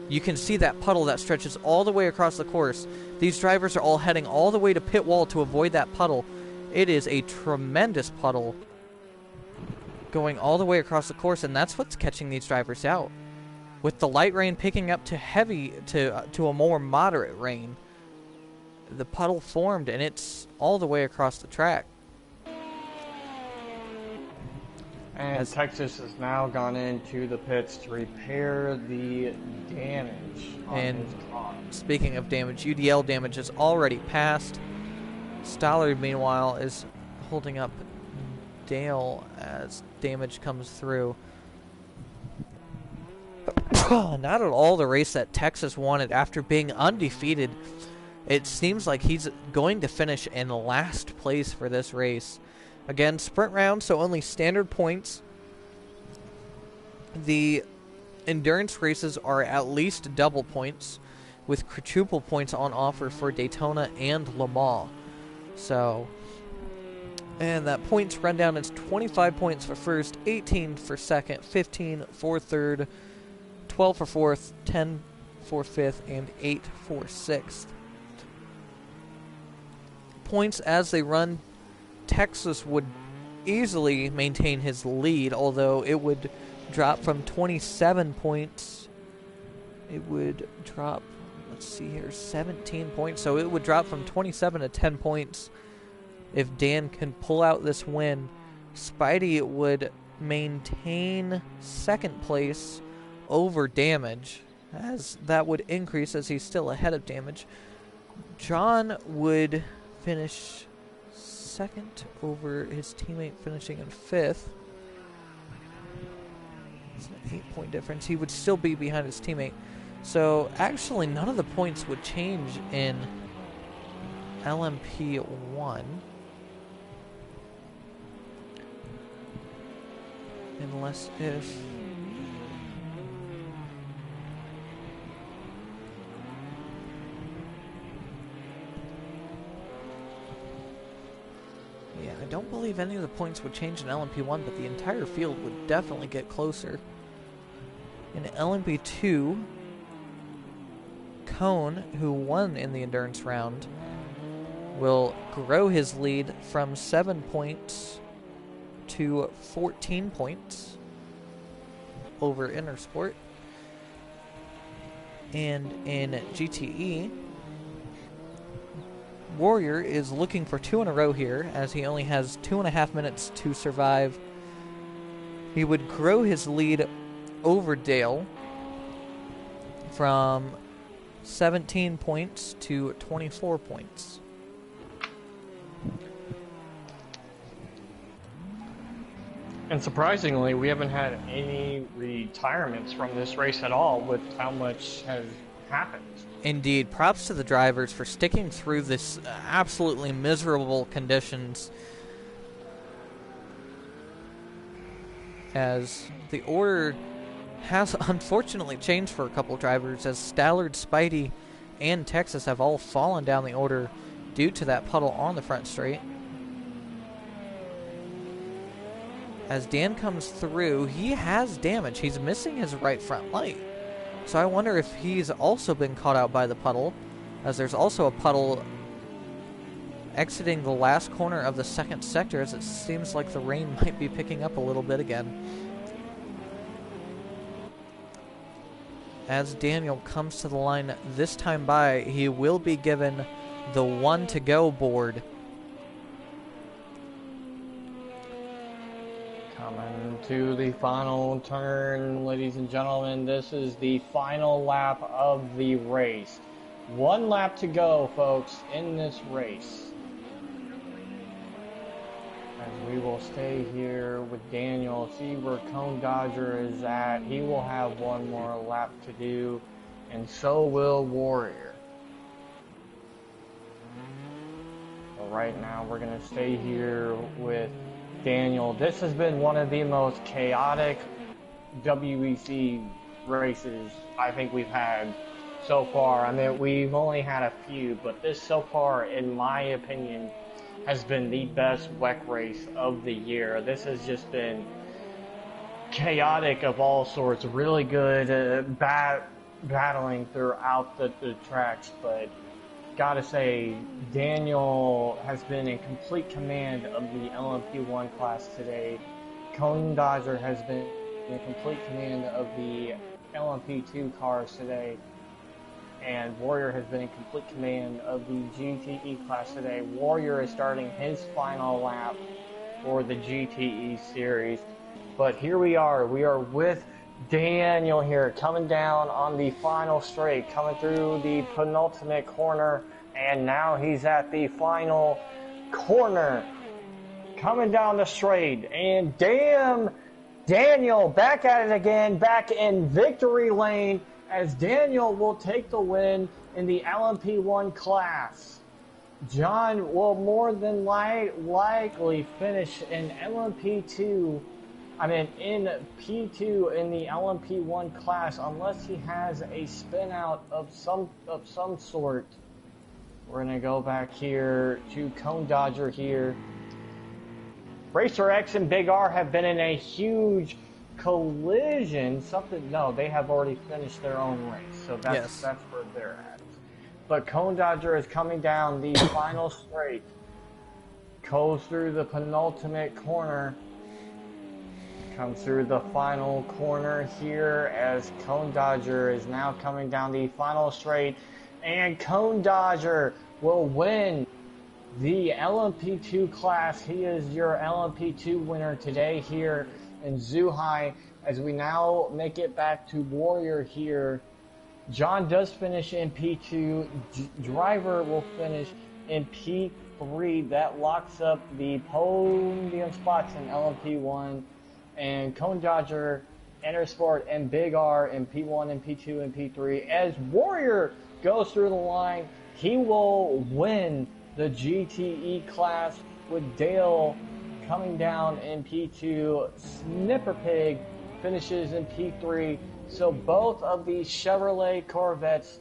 you can see that puddle that stretches all the way across the course. These drivers are all heading all the way to pit wall to avoid that puddle. It is a tremendous puddle going all the way across the course, and that's what's catching these drivers out. With the light rain picking up to heavy to a more moderate rain, the puddle formed, and it's all the way across the track. And Texas has now gone into the pits to repair the damage on his car. Speaking of damage, UDL damage is already passed. Stoller, meanwhile, is holding up Dale as damage comes through. Not at all the race that Texas wanted after being undefeated. It seems like he's going to finish in last place for this race. Again, sprint round, so only standard points. The endurance races are at least double points, with quadruple points on offer for Daytona and Le Mans. So, and that points rundown is 25 points for first, 18 for second, 15 for third, 12 for fourth, 10 for fifth, and 8 for sixth. Points as they run, Texas would easily maintain his lead, although it would drop from 27 points. It would drop, let's see here, 17 points. So it would drop from 27 to 10 points if Dan can pull out this win. Spidey would maintain second place over Damage, as that would increase as he's still ahead of Damage. John would finish second over his teammate finishing in fifth. It's an 8-point difference. He would still be behind his teammate. So actually none of the points would change in LMP1. Unless if... Yeah, I don't believe any of the points would change in LMP1, but the entire field would definitely get closer. In LMP2, Cone, who won in the endurance round, will grow his lead from 7 points to 14 points over Intersport. And in GTE, Warrior is looking for 2 in a row here, as he only has 2.5 minutes to survive. He would grow his lead over Dale from 17 points to 24 points. And surprisingly, we haven't had any retirements from this race at all with how much has happened. Indeed, props to the drivers for sticking through this absolutely miserable conditions, as the order has unfortunately changed for a couple drivers, as Stallard, Spidey, and Texas have all fallen down the order due to that puddle on the front straight. As Dan comes through, he has damage. He's missing his right front light. So I wonder if he's also been caught out by the puddle, as there's also a puddle exiting the last corner of the second sector, as it seems like the rain might be picking up a little bit again. As Daniel comes to the line this time by, he will be given the 1 to go board. Coming to the final turn, ladies and gentlemen. This is the final lap of the race. 1 lap to go, folks, in this race. As we will stay here with Daniel, see where Cone Dodger is at. He will have 1 more lap to do, and so will Warrior. But right now, we're going to stay here with Daniel. This has been one of the most chaotic WEC races I think we've had so far. I mean, we've only had a few, but this so far, in my opinion, has been the best WEC race of the year. This has just been chaotic of all sorts, really good battling throughout the tracks, but gotta say, Daniel has been in complete command of the LMP1 class today. Cone Dodger has been in complete command of the LMP2 cars today. And Warrior has been in complete command of the GTE class today. Warrior is starting his final lap for the GTE series. But here we are with Daniel here, coming down on the final straight, coming through the penultimate corner, and now he's at the final corner, coming down the straight, and damn, Daniel back at it again, back in victory lane, as Daniel will take the win in the LMP1 class. John will more than likely finish in LMP2. I mean, in P2 in the LMP1 class, unless he has a spin out of some sort. We're gonna go back here to Cone Dodger here. Racer X and Big R have been in a huge collision. No, they have already finished their own race, so that's where they're at. But Cone Dodger is coming down the final straight. Goes through the penultimate corner. Comes through the final corner here as Cone Dodger is now coming down the final straight. And Cone Dodger will win the LMP2 class. He is your LMP2 winner today here in Zuhai. As we now make it back to Warrior here. John does finish in P2. Driver will finish in P3. That locks up the podium spots in LMP1. And Cone Dodger, Intersport, and Big R in P1 and P2 and P3. As Warrior goes through the line, he will win the GTE class with Dale coming down in P2. Snipper Pig finishes in P3. So both of these Chevrolet Corvettes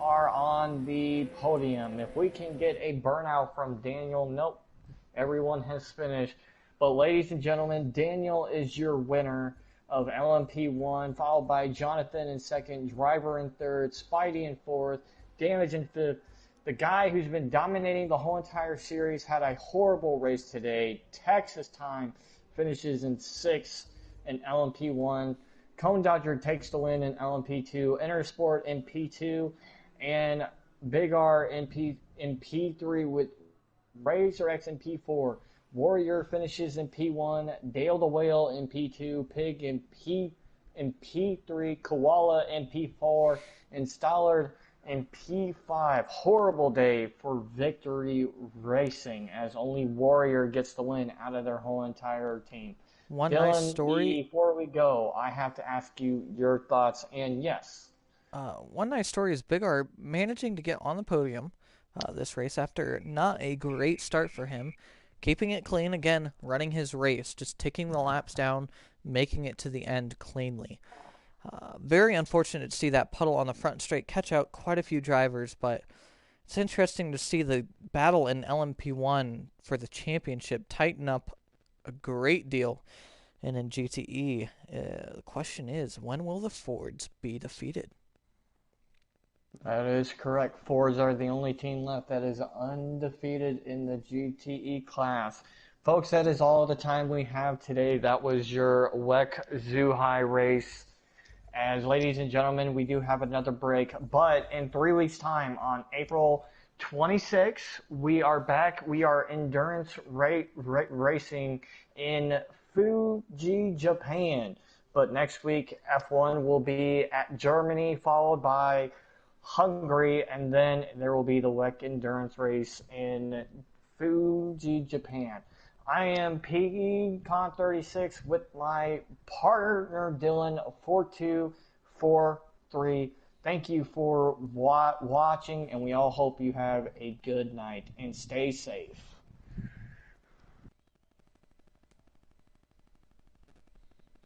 are on the podium. If we can get a burnout from Daniel, nope, everyone has finished. But ladies and gentlemen, Daniel is your winner of LMP1, followed by Jonathan in second, Driver in third, Spidey in fourth, Damage in fifth. The guy who's been dominating the whole entire series had a horrible race today. Texas Time finishes in sixth in LMP1. Cone Dodger takes the win in LMP2. Intersport in P2, and Big R in P3 with Racer X in P4. Warrior finishes in P1, Dale the Whale in P2, Pig in P3, Koala in P4, and Stallard in P5. Horrible day for Victory Racing, as only Warrior gets the win out of their whole entire team. One Dylan, nice story. Before we go, I have to ask you your thoughts, and yes. One nice story is Big R managing to get on the podium this race after not a great start for him. Keeping it clean again, running his race, just ticking the laps down, making it to the end cleanly. Very unfortunate to see that puddle on the front straight catch out quite a few drivers, but it's interesting to see the battle in LMP1 for the championship tighten up a great deal. And in GTE, the question is, when will the Fords be defeated? That is correct. Fords are the only team left that is undefeated in the GTE class. Folks, that is all the time we have today. That was your WEC Zuhai race. As ladies and gentlemen, we do have another break, but in 3 weeks' time, on April 26th, we are back. We are endurance racing in Fuji, Japan. But next week, F1 will be at Germany, followed by Hungary, and then there will be the WEC endurance race in Fuji, Japan. I am PeakyCon36 with my partner Dylan 4243. Thank you for watching, and we all hope you have a good night and stay safe.